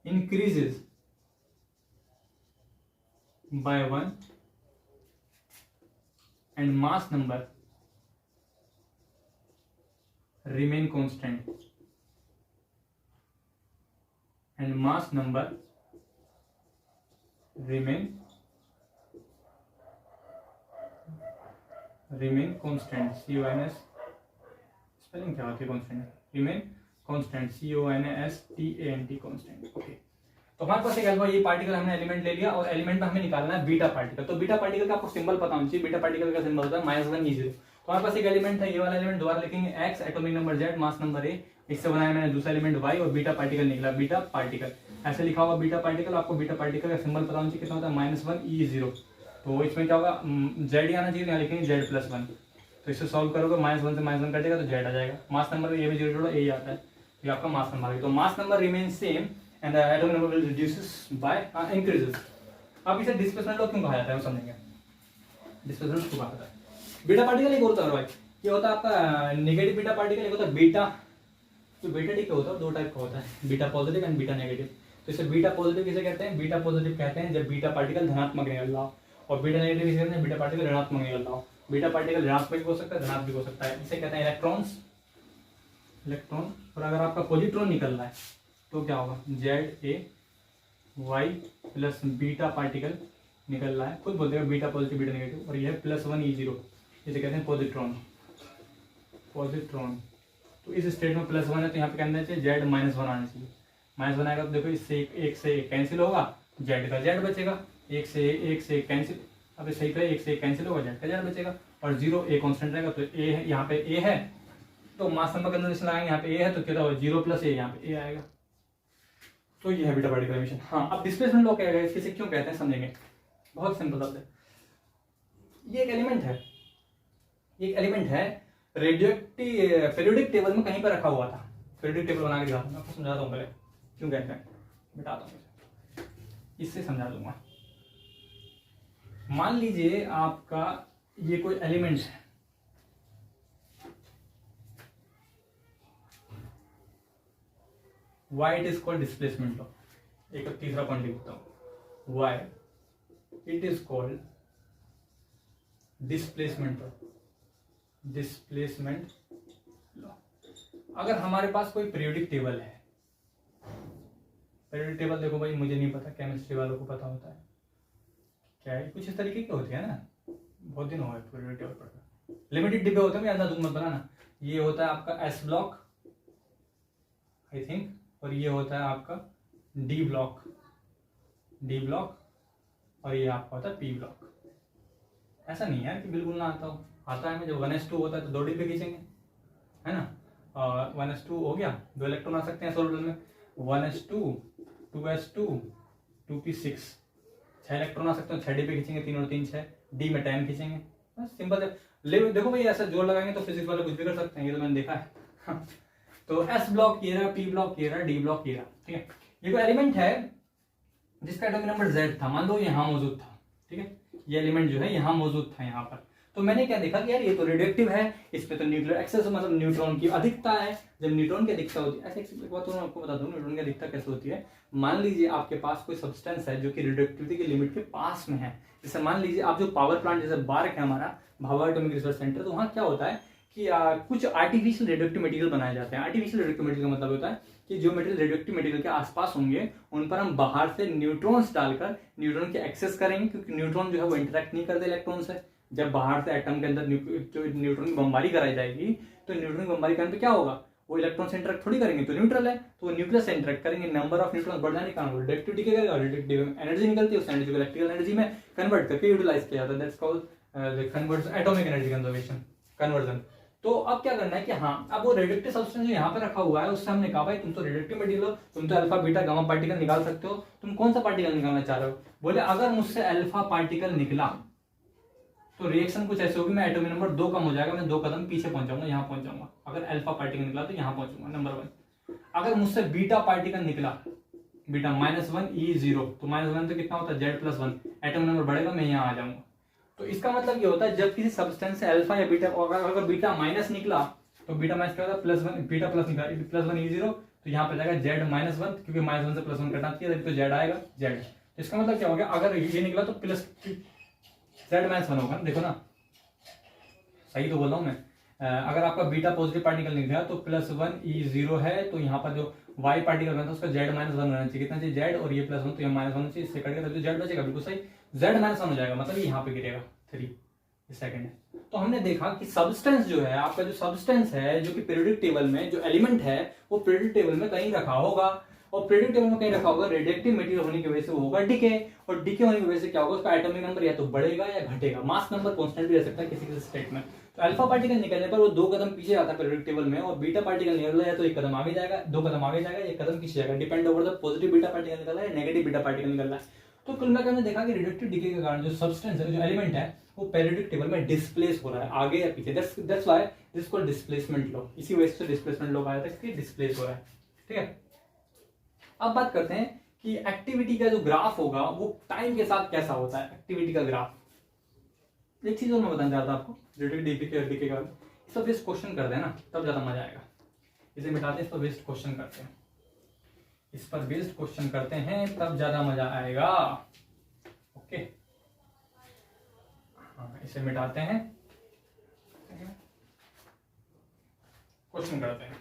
increases by 1 and mass number remain constant, and mass number remain constant, CONS spelling क्या होती है constant, remain constant, CONSTANT constant। Okay, तो हमारे पास एक alpha, ये particle हमने element ले लिया और एलिमेंट में हमें निकालना है बीटा पार्टिकल। तो बीटा पार्टिकल का आपको सिंबल पता होना चाहिए, बीटा पार्टिकल का सिंबल होता है -1 E0। तो हमारे पास एक एलिमेंट है, ये वाला एलिमेंट दोबारा लिखेंगे X, atomic number Z, mass number A, इससे बनाया मैंने दूसरा एलिमेंट Y और बीटा पार्टिकल निकला बीटा पार्टिकल। ऐसे लिखा होगा बीटा पार्टिकल, आपको बीटा पार्टिकल का सिंबल पता होना चाहिए, कितना होता है -1 E0। तो इसमें क्या होगा, Z ही आना चाहिए, यहाँ लिखेंगे Z+1। तो इससे सॉल्व करोगे, -1 से -1 कटेगा तो Z आ जाएगा। मास नंबर ये भी 0 जोड़ो, A आता है, ये आपका मास नंबर है। तो mass number remain same and the atomic number will reduces by increases. अब इसे डिस्प्लेसमेंट लॉ क्यों कहा जाता है वो समझेंगे, डिस्प्लेसमेंट क्यों कहा जाता है। बीटा पार्टिकल एक होता है भाई, ये होता है आपका नेगेटिव बीटा पार्टिकल, एक होता है बीटा, तो बीटा डी क्या होता है, दो टाइप का होता है, beta positive and beta negative. तो इसे बीटा पॉजिटिव किसे कहते हैं, बीटा पॉजिटिव कहते हैं जब बीटा पार्टिकल धनात्मक निकल रहा हो, और बीटा नेगेटिव किसे कहते हैं, बीटा पार्टिकल ऋणात्मक निकल रहा हो। बीटा पार्टिकल ऋणात्मक भी हो सकता है, धनात्मक भी हो सकता है, इसे कहते हैं इलेक्ट्रॉन। और अगर आपका पॉजिट्रॉन निकल रहा है तो क्या होगा, ZAY प्लस बीटा पार्टिकल निकल रहा है, खुद बोलते हैं बीटा पॉजिटिव बीटा नेगेटिव, और यह है +1 E0, इसे कहते हैं पॉजिट्रॉन। तो इस स्टेट में +1 है तो यहाँ पे कहना चाहिए Z -1 आना चाहिए। -1 आएगा तो देखो इससे एक से एक कैंसिल होगा, Z का Z बचेगा, एक से एक कैंसिल, अब सही पे एक से एक कैंसिल होगा, Z का Z बचेगा, और 0 A कांस्टेंट रहेगा। तो A है, यहाँ पे A है तो मास नंबर कंजर्वेशन लगाएंगे, यहाँ पे A है तो क्या होगा 0 + A, यहाँ पे A आएगा। तो ये है बीटा पार्टिकल एमिशन। हाँ, अब डिस्प्लेसमेंट लॉ क्या है, इसके क्यों कहते हैं समझेंगे, बहुत सिंपल शब्द है। ये एक एलिमेंट है, रेडियोएक्टिव पीरियोडिक टेबल में कहीं पर रखा हुआ था, पीरियोडिक टेबल बना के दिखाता हूँ, आपको समझाता हूँ पहले क्यों कहते हैं, बताता हूँ, इससे समझा दूंगा। मान लीजिए आपका ये कोई एलिमेंट है, why it is called displacement law। एक तीसरा पॉइंट लिखता हूं, why it is called displacement law। अगर हमारे पास कोई पीरियोडिक टेबल है, पीरियोडिक टेबल देखो भाई, मुझे नहीं पता, केमिस्ट्री वालों को पता होता है क्या है, कुछ इस तरीके की होती है ना, बहुत दिन हो गए पीरियोडिक टेबल पढ़कर, लिमिटेड डिब्बे होते हैं, अंदाज मत बनाना। ये होता है आपका S ब्लॉक आई थिंक, और ये होता है आपका D ब्लॉक, और ये आपका होता है P ब्लॉक। ऐसा नहीं है कि बिल्कुल ना आता हो, आता है। जब 1s2 होता है तो 2 डिब्बे खींचेंगे, है ना, और 1s2 हो गया, 2 इलेक्ट्रॉन आ सकते हैं सोलर में, 1s2 2s2 2p6, 6 इलेक्ट्रॉन आ सकते हैं, 6 डिब्बे खींचेंगे, 3 और 3 6, D में 10 खींचेंगे, बस सिंपल है। देखो भाई ऐसा जोर लगाएंगे तो फिजिक्स वाले कुछ भी कर सकते हैं, ये तो मैंने देखा है। तो S ब्लॉक ये रहा, P ब्लॉक ये रहा, D ब्लॉक ये रहा, ठीक है। ये कोई एलिमेंट है जिसका एटॉमिक नंबर Z था, मान लो यहाँ मौजूद था, ठीक है, ये एलिमेंट जो है यहाँ मौजूद था यहाँ पर। तो मैंने क्या देखा कि यार ये तो रेडियोएक्टिव है, इसमें तो न्यूक्लियर एक्सेस मतलब न्यूट्रॉन की अधिकता है। जब न्यूट्रॉन की अधिकता होती है, ऐसे एक बात तो मैं आपको बता दूं न्यूट्रॉन की अधिकता कैसे होती है। मान लीजिए आपके पास कोई सब्सटेंस है जो कि रेडियोएक्टिविटी की लिमिट के पास में है, जैसे मान लीजिए आप जो पावर प्लांट जैसे बार्क है हमारा भाभा एटॉमिक रिसर्च सेंटर, तो वहाँ क्या होता है कि कुछ आर्टिफिशियल रेडियोएक्टिव मटेरियल बनाए जाते हैं। आर्टिफिशियल रेडियोएक्टिव मटेरियल का मतलब होता है कि जो मटेरियल रेडियोएक्टिव मटेरियल के आसपास होंगे उन पर हम बाहर से न्यूट्रॉन्स डालकर न्यूट्रॉन के एक्सेस करेंगे, क्योंकि न्यूट्रॉन जो है वो इंटरेक्ट नहीं करते इलेक्ट्रॉन से। जब बाहर से एटम के अंदर न्यूट्रॉन की बमबारी कराई जाएगी तो न्यूट्रॉन की बमबारी करने पे क्या होगा, वो इलेक्ट्रॉन से इंटरेक्ट थोड़ी करेंगे, तो न्यूट्रल है तो वो न्यूक्लियस से इंटरेक्ट करेंगे, नंबर ऑफ न्यूट्रॉन बढ़ जाने के कारण रेडियोएक्टिविटी क्या करेगा, रेडियोएक्टिव एनर्जी निकलती है, उस एनर्जी को इलेक्ट्रिकल एनर्जी में कन्वर्ट करके यूटिलाइज किया जाता है, that's called atomic energy conservation conversion. तो अब क्या करना है कि हाँ, अब वो रेडियोएक्टिव सब्सटेंस जो यहाँ पे रखा हुआ है उससे हमने कहा भाई तुम तो रेडियोएक्टिव मटेरियल हो, तुम तो अल्फा बीटा गामा पार्टिकल निकाल सकते हो, तुम कौन सा पार्टिकल निकालना चाह रहे हो। बोले अगर मुझसे अल्फा पार्टिकल निकला तो रिएक्शन कुछ ऐसे होगी, मैं एटॉमिक नंबर 2 कम हो जाएगा, मैं 2 कदम पीछे पहुंच जाऊंगा, यहाँ पहुंच जाऊंगा। अगर अल्फा पार्टिकल निकला तो यहाँ पहुंचूंगा, नंबर 1। अगर मुझसे बीटा पार्टिकल निकला, बीटा -1 E0, तो -1 तो कितना होता है Z+1, एटॉमिक नंबर बढ़ेगा, मैं यहाँ आ जाऊंगा। तो इसका मतलब ये होता है जब किसी सब्सटेंस से अल्फा या बीटा, अगर बीटा माइनस निकला तो बीटा माइनस क्या होता है +1, बीटा प्लस निकला +1 E0, तो यहाँ पे जाएगा Z-1, क्योंकि -1 से +1 घटाना चाहिए तो Z आएगा Z। तो इसका मतलब क्या हो गया, अगर ये निकला तो प्लस Z-1 होगा, देखो ना सही तो बोल रहा हूँ मैं। अगर आपका बीटा पॉजिटिव पार्टिकल निकला तो +1 E0 है, तो यहाँ पर जो y पार्टिकल बनता है उसका Z-1 रहना चाहिए, कितना चाहिए Z, और ये +1 तो ये -1 चाहिए, इससे कटेगा तो Z बचेगा, बिल्कुल सही, Z-1 हो जाएगा, मतलब ये यहाँ पे गिरेगा 3 सेकंड है। तो हमने देखा कि सब्सटेंस जो है आपका, जो सब्सटेंस है जो कि पीरियोडिक टेबल में जो एलिमेंट है वो पीरियोडिक टेबल में कहीं रखा होगा, और पीरियोडिक टेबल में कहीं रखा होगा, रेडियोएक्टिव मटेरियल होने की वजह से वो होगा डिके, और डिके होने की वजह से क्या होगा, उसका एटॉमिक नंबर या तो बढ़ेगा या घटेगा, मास नंबर कांस्टेंट भी रह सकता है किसी किसी स्टेट में। तो अल्फा पार्टिकल निकलने पर वो 2 कदम पीछे आता है पीरियोडिक टेबल में, और बीटा पार्टिकल निकल रहा है तो 1 कदम आगे जाएगा, 2 कदम आगे जाएगा, 1 कदम पीछे जाएगा, depend over the positive beta particle निकल रहा है, नेगेटिव बीटा पार्टिकल निकल रहा है। तो कुल मिलाकर हमने देखा कि रेडियोएक्टिव डिके के कारण जो सब्सटेंस है, जो एलिमेंट है, वो पीरियोडिक टेबल में डिस्प्लेस हो रहा है आगे या पीछे, that's why this called displacement law, इसी वजह से डिस्प्लेसमेंट लॉ आया था कि डिस्प्लेस हो रहा है। ठीक है, अब बात करते हैं कि एक्टिविटी का जो ग्राफ होगा वो टाइम के साथ कैसा होता है, एक्टिविटी का ग्राफ। एक चीज और मैं बताना चाहता हूं आपको रेडियोएक्टिव डिके का, इस पर बेस्ड क्वेश्चन करते हैं ना, तब ज्यादा मजा आएगा। इसे मिटाते हैं, इस पर बेस्ड क्वेश्चन करते हैं, इस पर बेस्ड क्वेश्चन करते हैं, तब ज्यादा मजा आएगा। ओके, हाँ, इसे मिटाते हैं, क्वेश्चन करते हैं।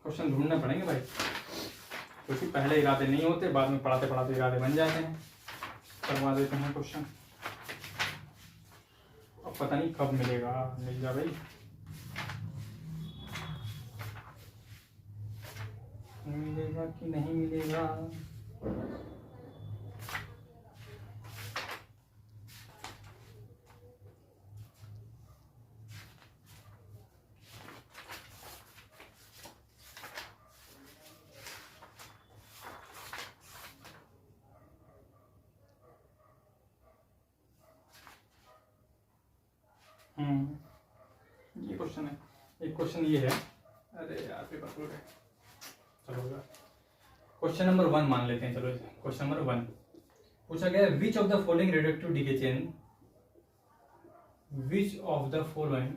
क्वेश्चन ढूंढने पड़ेंगे भाई, क्योंकि पहले इरादे नहीं होते, बाद में पढ़ाते पढ़ाते इरादे बन जाते हैं। करवा देते हैं क्वेश्चन, अब पता नहीं कब मिलेगा, मिल जा भाई, मिलेगा कि नहीं मिलेगा। ये क्वेश्चन है, एक क्वेश्चन ये है, अरे यार पेपर खुल गए, चलो क्वेश्चन नंबर 1 मान लेते हैं। चलो क्वेश्चन नंबर 1 पूछा गया, विच of the following radioactive decay chain, which of the following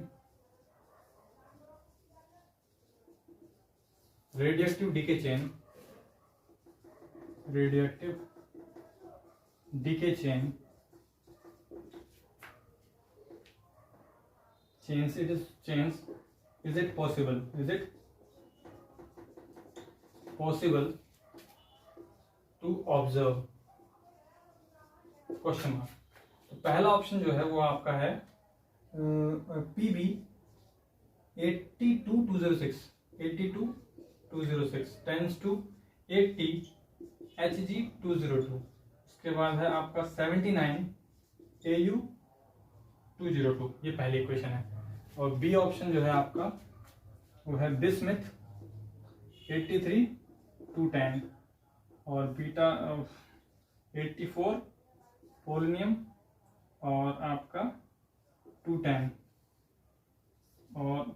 radioactive decay chain, radioactive decay chain chains is it possible to observe, question mark. तो पहला ऑप्शन जो है वो आपका है PB 82206 टेंस टू 80 Hg 202, उसके बाद है आपका 79 AU 202, ये पहली इक्वेशन है। और बी ऑप्शन जो है आपका वो है बिस्मिथ 83 210, और बीटा 84 पोलोनियम, और आपका 210, और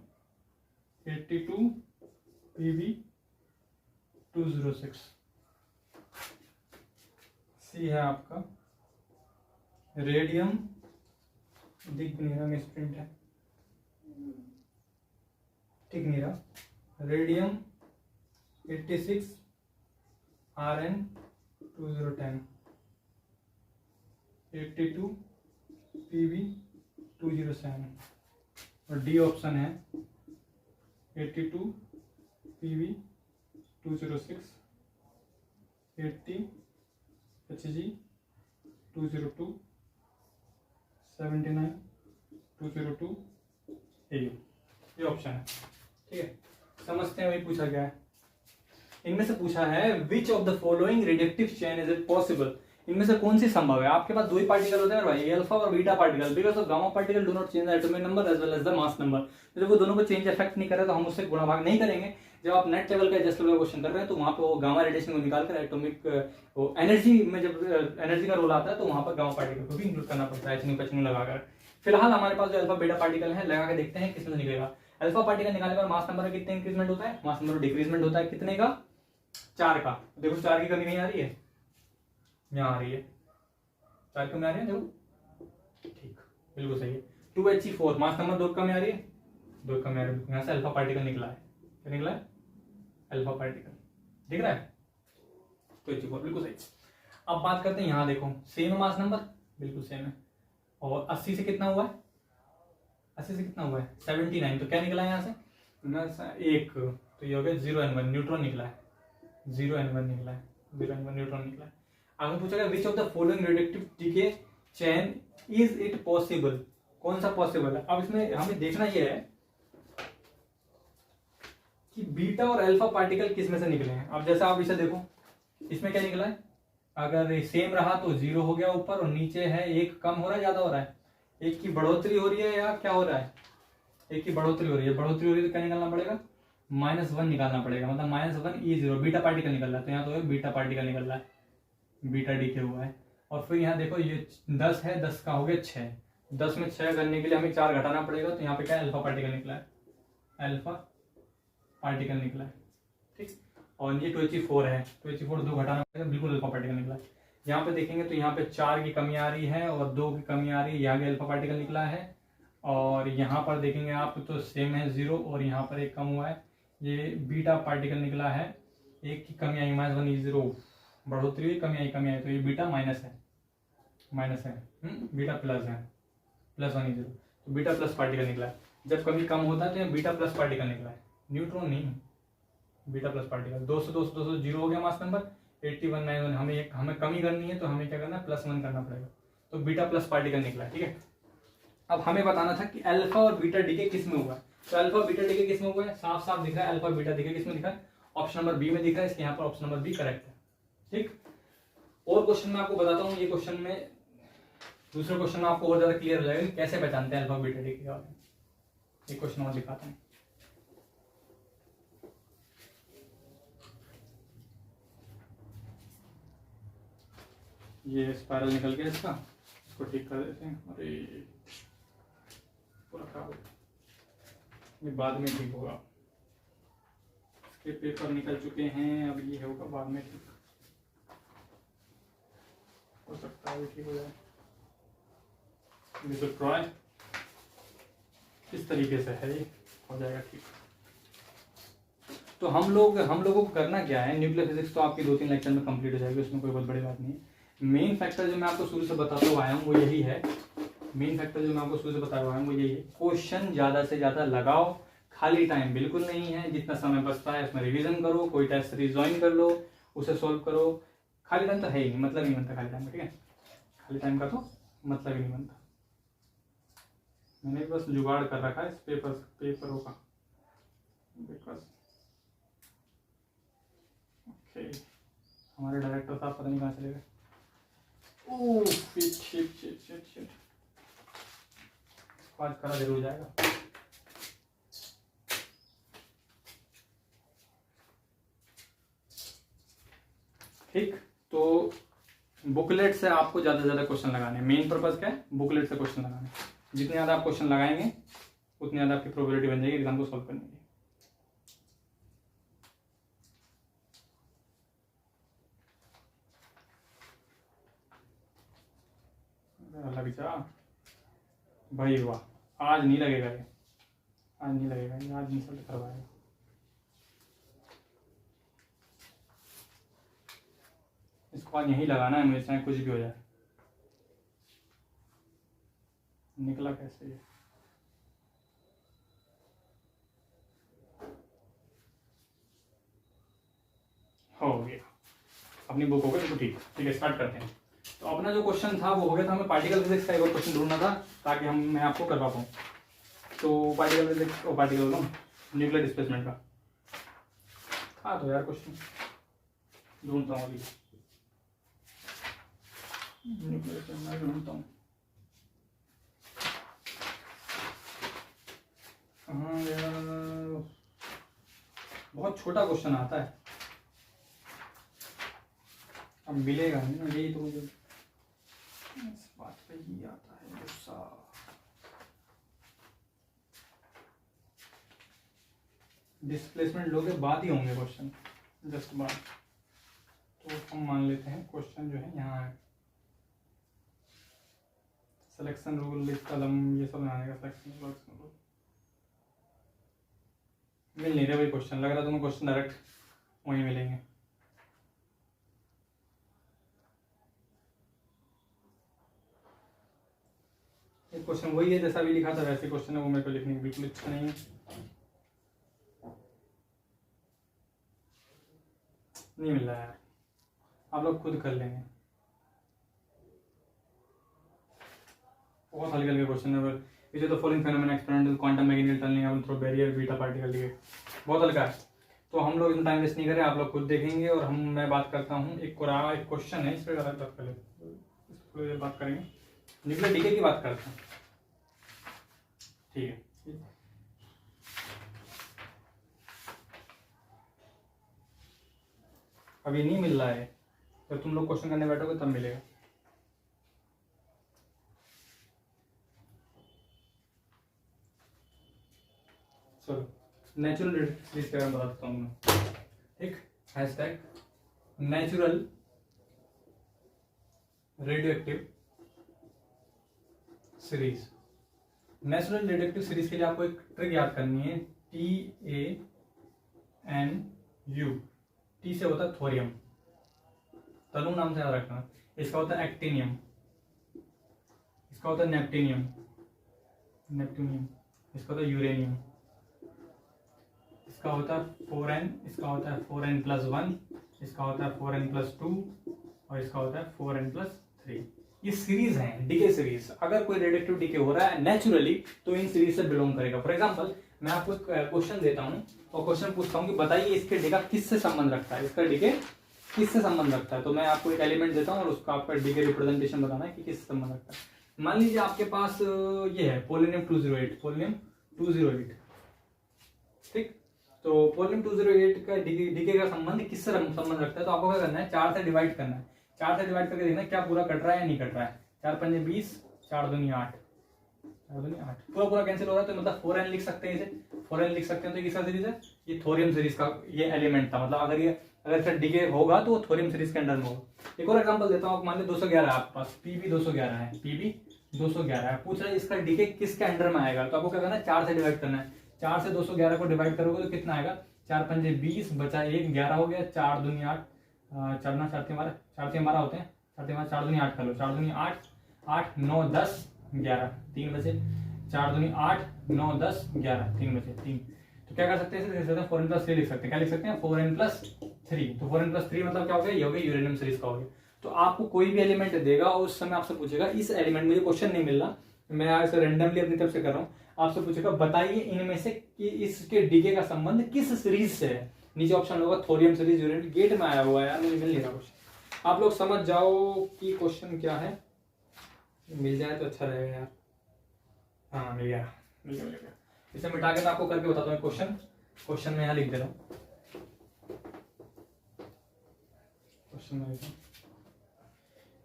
82 PB 206। सी है आपका रेडियम, दिख नहीं रहा, मिसप्रिंट है, ठीक नहीं रहा, रेडियम 86 RN 2010, 82 PB 207, और डी ऑप्शन है 82 PB 206, 80 HG 202, 79 202 AU, ये ऑप्शन है। ठीक है, समझते हैं, वही पूछा गया है। इनमें से पूछा है विच of the following radioactive chain is it possible, इनमें से कौन सी संभव है? आपके पास दो ही पार्टिकल होते हैं भाई, अल्फा और beta particle, because of gamma particle do not change the atomic number as well as the mass number. जब वो दोनों को चेंज इफेक्ट नहीं करे तो हम उससे गुणा भाग नहीं करेंगे। जब आप नेट लेवल का एडजस्ट लेवल का क्वेश्चन कर रहे हैं तो वहां पे वो गामा रेडिएशन को निकालकर एटॉमिक वो एनर्जी में जब एनर्जी का रोल आता है तो वहां पर गामा पार्टिकल को भी इंक्लूड करना पड़ता है, एचनू पेचनू लगाकर। फिलहाल हमारे पास जो अल्फा बीटा पार्टिकल है लगा के देखते हैं किसमें निकलेगा। अल्फा पार्टिकल निकालने पर मास नंबर में कितने इंक्रीजमेंट होता है? मास नंबर डिक्रीजमेंट होता है कितने का? 4 का। देखो 4 की कमी नहीं आ रही है, यहाँ आ रही है, 4 की कमी आ रही है, देखो ठीक बिल्कुल सही है। 2He4 मास नंबर 2 कमी आ रही है, 2 कमी आ रही है, यहाँ से अल्फा पार्टिकल निकला है। क्या निकला है? अल्फा पार्टिकल दिख रहा है, 2He4 बिल्कुल सही। अब बात करते हैं, यहाँ देखो सेम है मास नंबर, बिल्कुल सेम है। और 80 से कितना हुआ है? 80 से कितना हुआ है? 79। तो क्या निकला है यहाँ से? एक, तो ये हो गया 0n1 न्यूट्रॉन निकला है, 0n1 निकला है, 0n1 न्यूट्रॉन निकला है। आगे पूछेगा which of the following reductive decay chain is it possible? कौन सा पॉसिबल है? अब इसमें हमें देखना यह है कि बीटा और अल्फा पार्टिकल किस में से निकले हैं। अब जैसे आप इसे देखो, इसमें क्या निकला है? अगर सेम रहा तो 0 हो गया ऊपर, और नीचे है 1 कम हो रहा है ज्यादा हो रहा है? 1 की बढ़ोतरी हो रही है या क्या हो रहा है? 1 की बढ़ोतरी हो रही है। बढ़ोतरी हो रही है तो क्या निकालना पड़ेगा? -1 निकालना पड़ेगा, मतलब -1E0 बीटा पार्टिकल निकल रहा है। तो यहाँ तो बीटा पार्टिकल निकल रहा है, बीटा डीके हुआ है। और फिर यहाँ देखो ये 10 है, 10 का हो गया 6, 10 में 6 करने के लिए हमें 4 घटाना पड़ेगा। तो यहाँ पे क्या अल्फा पार्टिकल निकला है, अल्फा पार्टिकल निकला है, ठीक। और ये 2He4 है, 2He4 2 घटाना पड़ेगा, बिल्कुल अल्फा पार्टिकल निकला है। यहाँ पे देखेंगे तो यहाँ पे 4 की कमी आ रही है और 2 की कमी आ रही है, यहाँ भी अल्फा पार्टिकल निकला है। और यहाँ पर देखेंगे आप तो सेम है 0, और यहाँ पर 1 कम हुआ है, ये बीटा पार्टिकल निकला है। 1 की कमी आई -1E0, बढ़ोतरी हुई, कमी आई, तो ये बीटा माइनस है, बीटा प्लस है, +1E0, तो बीटा प्लस पार्टिकल निकला है। जब कमी कम होता है तो ये बीटा प्लस पार्टिकल निकला है, न्यूट्रॉन नहीं, बीटा प्लस पार्टिकल। 200 0 हो गया मास नंबर। 8191 हमें कमी करनी है तो हमें क्या करना है? +1 करना पड़ेगा, तो बीटा प्लस पार्टिकल निकला है, ठीक है। अब हमें बताना था कि अल्फा और बीटा डीके किस में हुआ है। तो अल्फा बीटा डीके किस में हुआ है? साफ साफ दिख रहा है, अल्फा बीटा डीके किस में दिखा है? ऑप्शन नंबर बी में दिख रहा है, इसके यहाँ पर ऑप्शन नंबर बी करेक्ट है, ठीक। और क्वेश्चन में आपको बताता हूँ, ये क्वेश्चन में दूसरे क्वेश्चन में आपको और ज्यादा क्लियर हो जाएगा कि कैसे पहचानते हैं अल्फा बीटा डीके के बारे में। एक क्वेश्चन और दिखाता हूँ। ये स्पाइरल निकल गया इसका, इसको ठीक कर देते हैं। अरे पूरा खराब हो गया, ये बाद में ठीक होगा, इसके पेपर निकल चुके हैं, अब ये होगा बाद में ठीक, हो सकता है ठीक हो जाए। तो ट्राई इस तरीके से है, ये हो जाएगा ठीक। तो हम लोगों को करना क्या है? न्यूक्लियर फिजिक्स तो आपकी 2-3 लेक्चर में कंप्लीट हो जाएगी, उसमें कोई बहुत बड़ी बात नहीं है। मेन फैक्टर जो मैं आपको शुरू से बताता हुआ आया हूँ वो यही है, क्वेश्चन ज्यादा से ज्यादा लगाओ, खाली टाइम बिल्कुल नहीं है, जितना समय बचता है उसमें रिवीजन करो, कोई टेस्ट रिजॉइन कर लो, उसे सोल्व करो। खाली टाइम तो है ही नहीं, मतलब नहीं बनता खाली टाइम का, ठीक है। खाली टाइम का तो मतलब ही नहीं बनता। मैंने बस जुगाड़ कर रखा है इस पेपरों का, ओके। हमारे डायरेक्टर साहब पता नहीं कहाँ चले गए। ओह शिट, आज करा जरूर जाएगा। ठीक, तो बुकलेट से आपको ज्यादा से ज्यादा क्वेश्चन लगाने हैं। मेन पर्पज क्या है? बुकलेट से क्वेश्चन लगाने। जितने ज्यादा आप क्वेश्चन लगाएंगे उतनी ज्यादा आपकी प्रोबेबिलिटी बन जाएगी एग्जाम को सॉल्व करने की। लग जा भाई, वाह, आज नहीं लगेगा ये, आज नहीं सॉल्व करवाएगा। इसको आज यहीं लगाना है मुझे, चाहे कुछ भी हो जाए। निकला कैसे ये? हो गया, अपनी बुक हो गई तो ठीक है, स्टार्ट करते हैं। तो अपना जो क्वेश्चन था वो हो गया था, हमें पार्टिकल फिजिक्स का एक और क्वेश्चन ढूंढना था ताकि मैं आपको करवा पाऊँ। तो पार्टिकल फिजिक्स और पार्टिकल न्यूक्लियर डिस्प्लेसमेंट का था तो यार क्वेश्चन ढूंढता हूँ अभी। मैं ढूंढता हूँ कहाँ गया। बहुत छोटा क्वेश्चन आता है, अब मिलेगा नहीं ना, यही तो मुझे इस बात पे ही आता है गुस्सा। डिस्प्लेसमेंट लोगे बाद ही होंगे क्वेश्चन, जस्ट बाद। तो हम मान लेते हैं क्वेश्चन जो है यहाँ है, सिलेक्शन रूल, लिस्ट कॉलम, ये सब आएगा। सिलेक्शन रूल मिल नहीं रहे भाई क्वेश्चन, लग रहा तुम्हें क्वेश्चन डायरेक्ट वहीं मिलेंगे। एक क्वेश्चन वही है जैसा भी लिखा था वैसे क्वेश्चन है, वो मेरे को लिखने की बिल्कुल इच्छा नहीं है, नहीं मिल रहा यार, आप लोग खुद कर लेंगे। बहुत हल्के हल्के क्वेश्चन है, इसे तो following phenomena experimental quantum mechanical tunneling through barrier beta particle लिए, बहुत हल्का है। तो हम लोग इतना टाइम वेस्ट नहीं करें, आप लोग खुद देखेंगे और मैं बात करता हूँ। एक क्वेश्चन है, इस पर बात करें, बात करेंगे न्यूक्लियर डीके की बात करते हैं, ठीक है। अभी नहीं मिल रहा है, जब तुम लोग क्वेश्चन करने बैठोगे तब मिलेगा। चलो नेचुरल सीरीज के बारे में बताता हूँ मैं, ठीक। Hashtag natural radioactive series. Natural radioactive series के लिए आपको एक ट्रिक याद करनी है, TANU। टी से होता है थोरियम, तनु नाम से याद रखना। इसका होता है एक्टिनियम, इसका होता है नेप्टेनियम, इसका होता है यूरेनियम, इसका होता है 4n, इसका होता है 4n+1, इसका होता है 4n+2 और इसका होता है 4n+3। ये सीरीज है, डीके सीरीज। अगर कोई रेडियोएक्टिव डीके हो रहा है नेचुरली तो इन सीरीज से बिलोंग करेगा। फॉर एग्जांपल मैं आपको एक क्वेश्चन देता हूं और क्वेश्चन पूछता हूं कि बताइए इसके डीका किससे संबंध रखता है, इसका डीके किससे संबंध रखता है। तो मैं आपको एक एलिमेंट देता हूं और उसका आपका डीके रिप्रेजेंटेशन बताना है कि किससे संबंध रखता है। मान लीजिए आपके पास ये है पोलोनियम 208, ठीक। तो पोलोनियम 208 का डीके का संबंध किससे संबंध रखता है, तो आपको क्या करना है, 4 से डिवाइड करना है। 4 से डिवाइड करके देखना क्या पूरा कट रहा है या नहीं कट रहा है। 4 पंजे 20, 4 दूनी 8, 4 दूनी 8, पूरा कैंसिल हो रहा है। तो मतलब 4n लिख सकते हैं, इसे 4n लिख सकते हैं। तो किसका सीरीज है, ये थोरियम सीरीज का ये एलिमेंट था। मतलब अगर इसका डीके होगा तो वो थोरियम सीरीज के अंडर में होगा। एक और एग्जांपल देता हूँ, मान लो 211 आपके पास, पीबी 211 है, पीबी 211 है। पूछ रहा है इसका डीके किसके अंडर में आएगा, तो आपको क्या करना है, 4 से डिवाइड करना है। 4 से 211 को डिवाइड करोगे तो कितना आएगा, 4 पंजे 20 बचा 1, 11 हो गया। 4 दूनी 8, 4 ना 4 3 12 होते हैं, 4 दूनी 8 कर लो, 4 दूनी 8, 8 9 10 11, 3 बचे। 4 दूनी 8 9 10 11, 3 बचे, 3। तो क्या कर सकते हैं, 4n+3 लिख सकते हैं। क्या लिख सकते हैं, 4n+3। तो 4n+3 मतलब क्या हो गया, ये हो गया यूरेनियम सीरीज का हो गया। तो आपको कोई भी एलिमेंट देगा और उस समय आपसे पूछेगा, इस एलिमेंट में क्वेश्चन नहीं मिल रहा, मैं आज रेंडमली अपनी तरफ से कर रहा हूँ, आपसे पूछेगा बताइए इनमें से कि इसके डीके का संबंध किस सीरीज से है। नीचे ऑप्शन होगा थोरियम सीरीज, यूरेनियम। गेट में आया हुआ है यार, मुझे मिल नहीं रहा क्वेश्चन। आप लोग समझ जाओ कि क्वेश्चन क्या है, मिल जाए तो अच्छा रहेगा यार। हाँ मिल गया। इसे मिटा के मैं आपको करके बताता हूँ क्वेश्चन में यहाँ लिख दे रहा हूँ।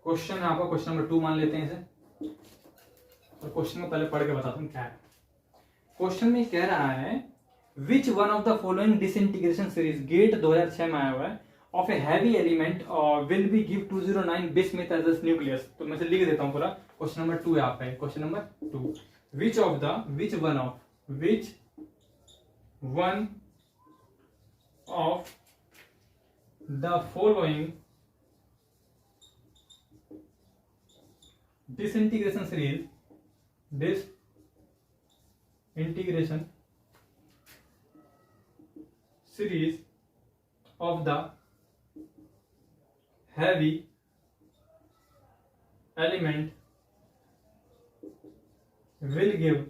क्वेश्चन है आपका, क्वेश्चन नंबर 2 मान लेते हैं इसे। और क्वेश्चन में पहले पढ़ के बताता हूँ क्या है। क्वेश्चन में कह रहा है which one of the following disintegration series, get 2006 में आया हुआ है, of a heavy element will be give 209 bismuth as a nucleus. तो मैं से लिख देता हूँ पूरा। क्वेश्चन नंबर 2 है आपका, question number 2, which one of the following disintegration series of the heavy element will give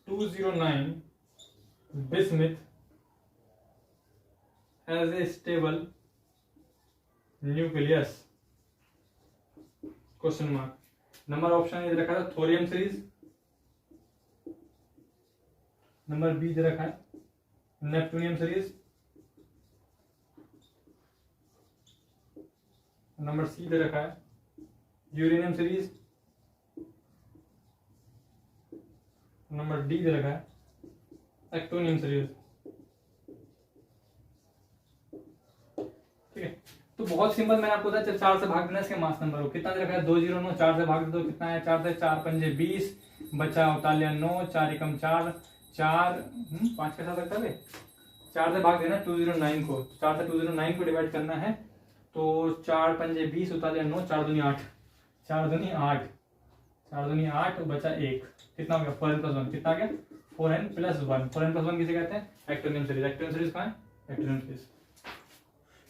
209 bismuth as a stable nucleus। Question mark. Number option इधर रखा था थोरियम सीरीज, नंबर बी इधर रखा है नेपटूनियम सीरीज, नंबर सी इधर रखा है uranium series, number D इधर रखा है एक्टोनियम सीरीज। ठीक है, तो बहुत सिंपल, मैंने आपको बताया 4 से भाग देना इसके मास नंबर को। कितना दे रखा है 209, 4 से भाग दे दो कितना है 4 से 4 पंजे 20, बचा उतालिया 9, 4 एकम 4, 4 5 के साथ सकता है 4 से भाग देना 209 को, 4 से 209 को डिवाइड करना है तो 4 पंजे 20 उतालिया 9, 4 दूनी 8, 4 दूनी 8, 4 दूनी 8 बचा 1, कितना हो गया 4n+1, कितना आ गया 4n+1। 4n+1 किसे कहते हैं एक्टोनियम सीरीज। एक्टोनियम सीरीज कहाँ है एक्टोनियम सीरीज।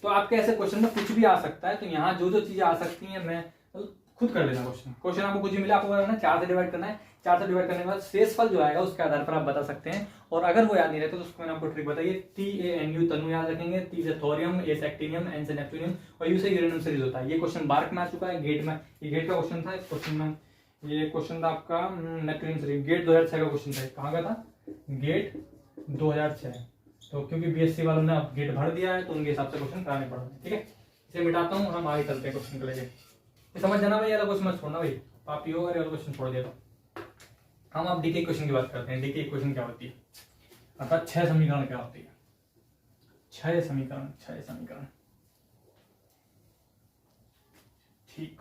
तो आपके ऐसे क्वेश्चन में कुछ भी आ सकता है, तो यहाँ जो जो चीजें आ सकती हैं मैं खुद कर लेना। क्वेश्चन आपको कुछ भी मिला, आपको ना 4 से डिवाइड करना है, 4 से डिवाइड करने के बाद शेषफल जो आएगा उसके आधार पर आप बता सकते हैं। और अगर वो याद नहीं रहता तो उसको मैंने आपको ट्रिक बताइए, TANU तनु याद रखेंगे, T से थोरियम, A से एक्टिनियम, N से नेपट्यूनियम और U से यूरेनियम सीरीज होता है। ये क्वेश्चन बार्क में आ चुका है, गेट में, ये गेट का क्वेश्चन था। क्वेश्चन में ये क्वेश्चन था आपका नेपट्यूनियम सीरीज, गेट 2006 का क्वेश्चन था। कहाँ का था गेट 2006। तो क्योंकि BSc वालों ने अब गेट भर दिया है तो उनके हिसाब से क्वेश्चन कराने पड़ रहे हैं। ठीक है, इसे मिटाता हूँ, हम आगे चलते हैं क्वेश्चन को लेके। समझ जाना भाई, वाला क्वेश्चन मत छोड़ना भाई, आप यो और क्वेश्चन छोड़ दिया तो हम अब डीके क्वेश्चन की बात करते हैं। डीके क्वेश्चन क्या होती है, अर्थात 6 समीकरण क्या होती है। 6 समीकरण, 6 समीकरण। ठीक।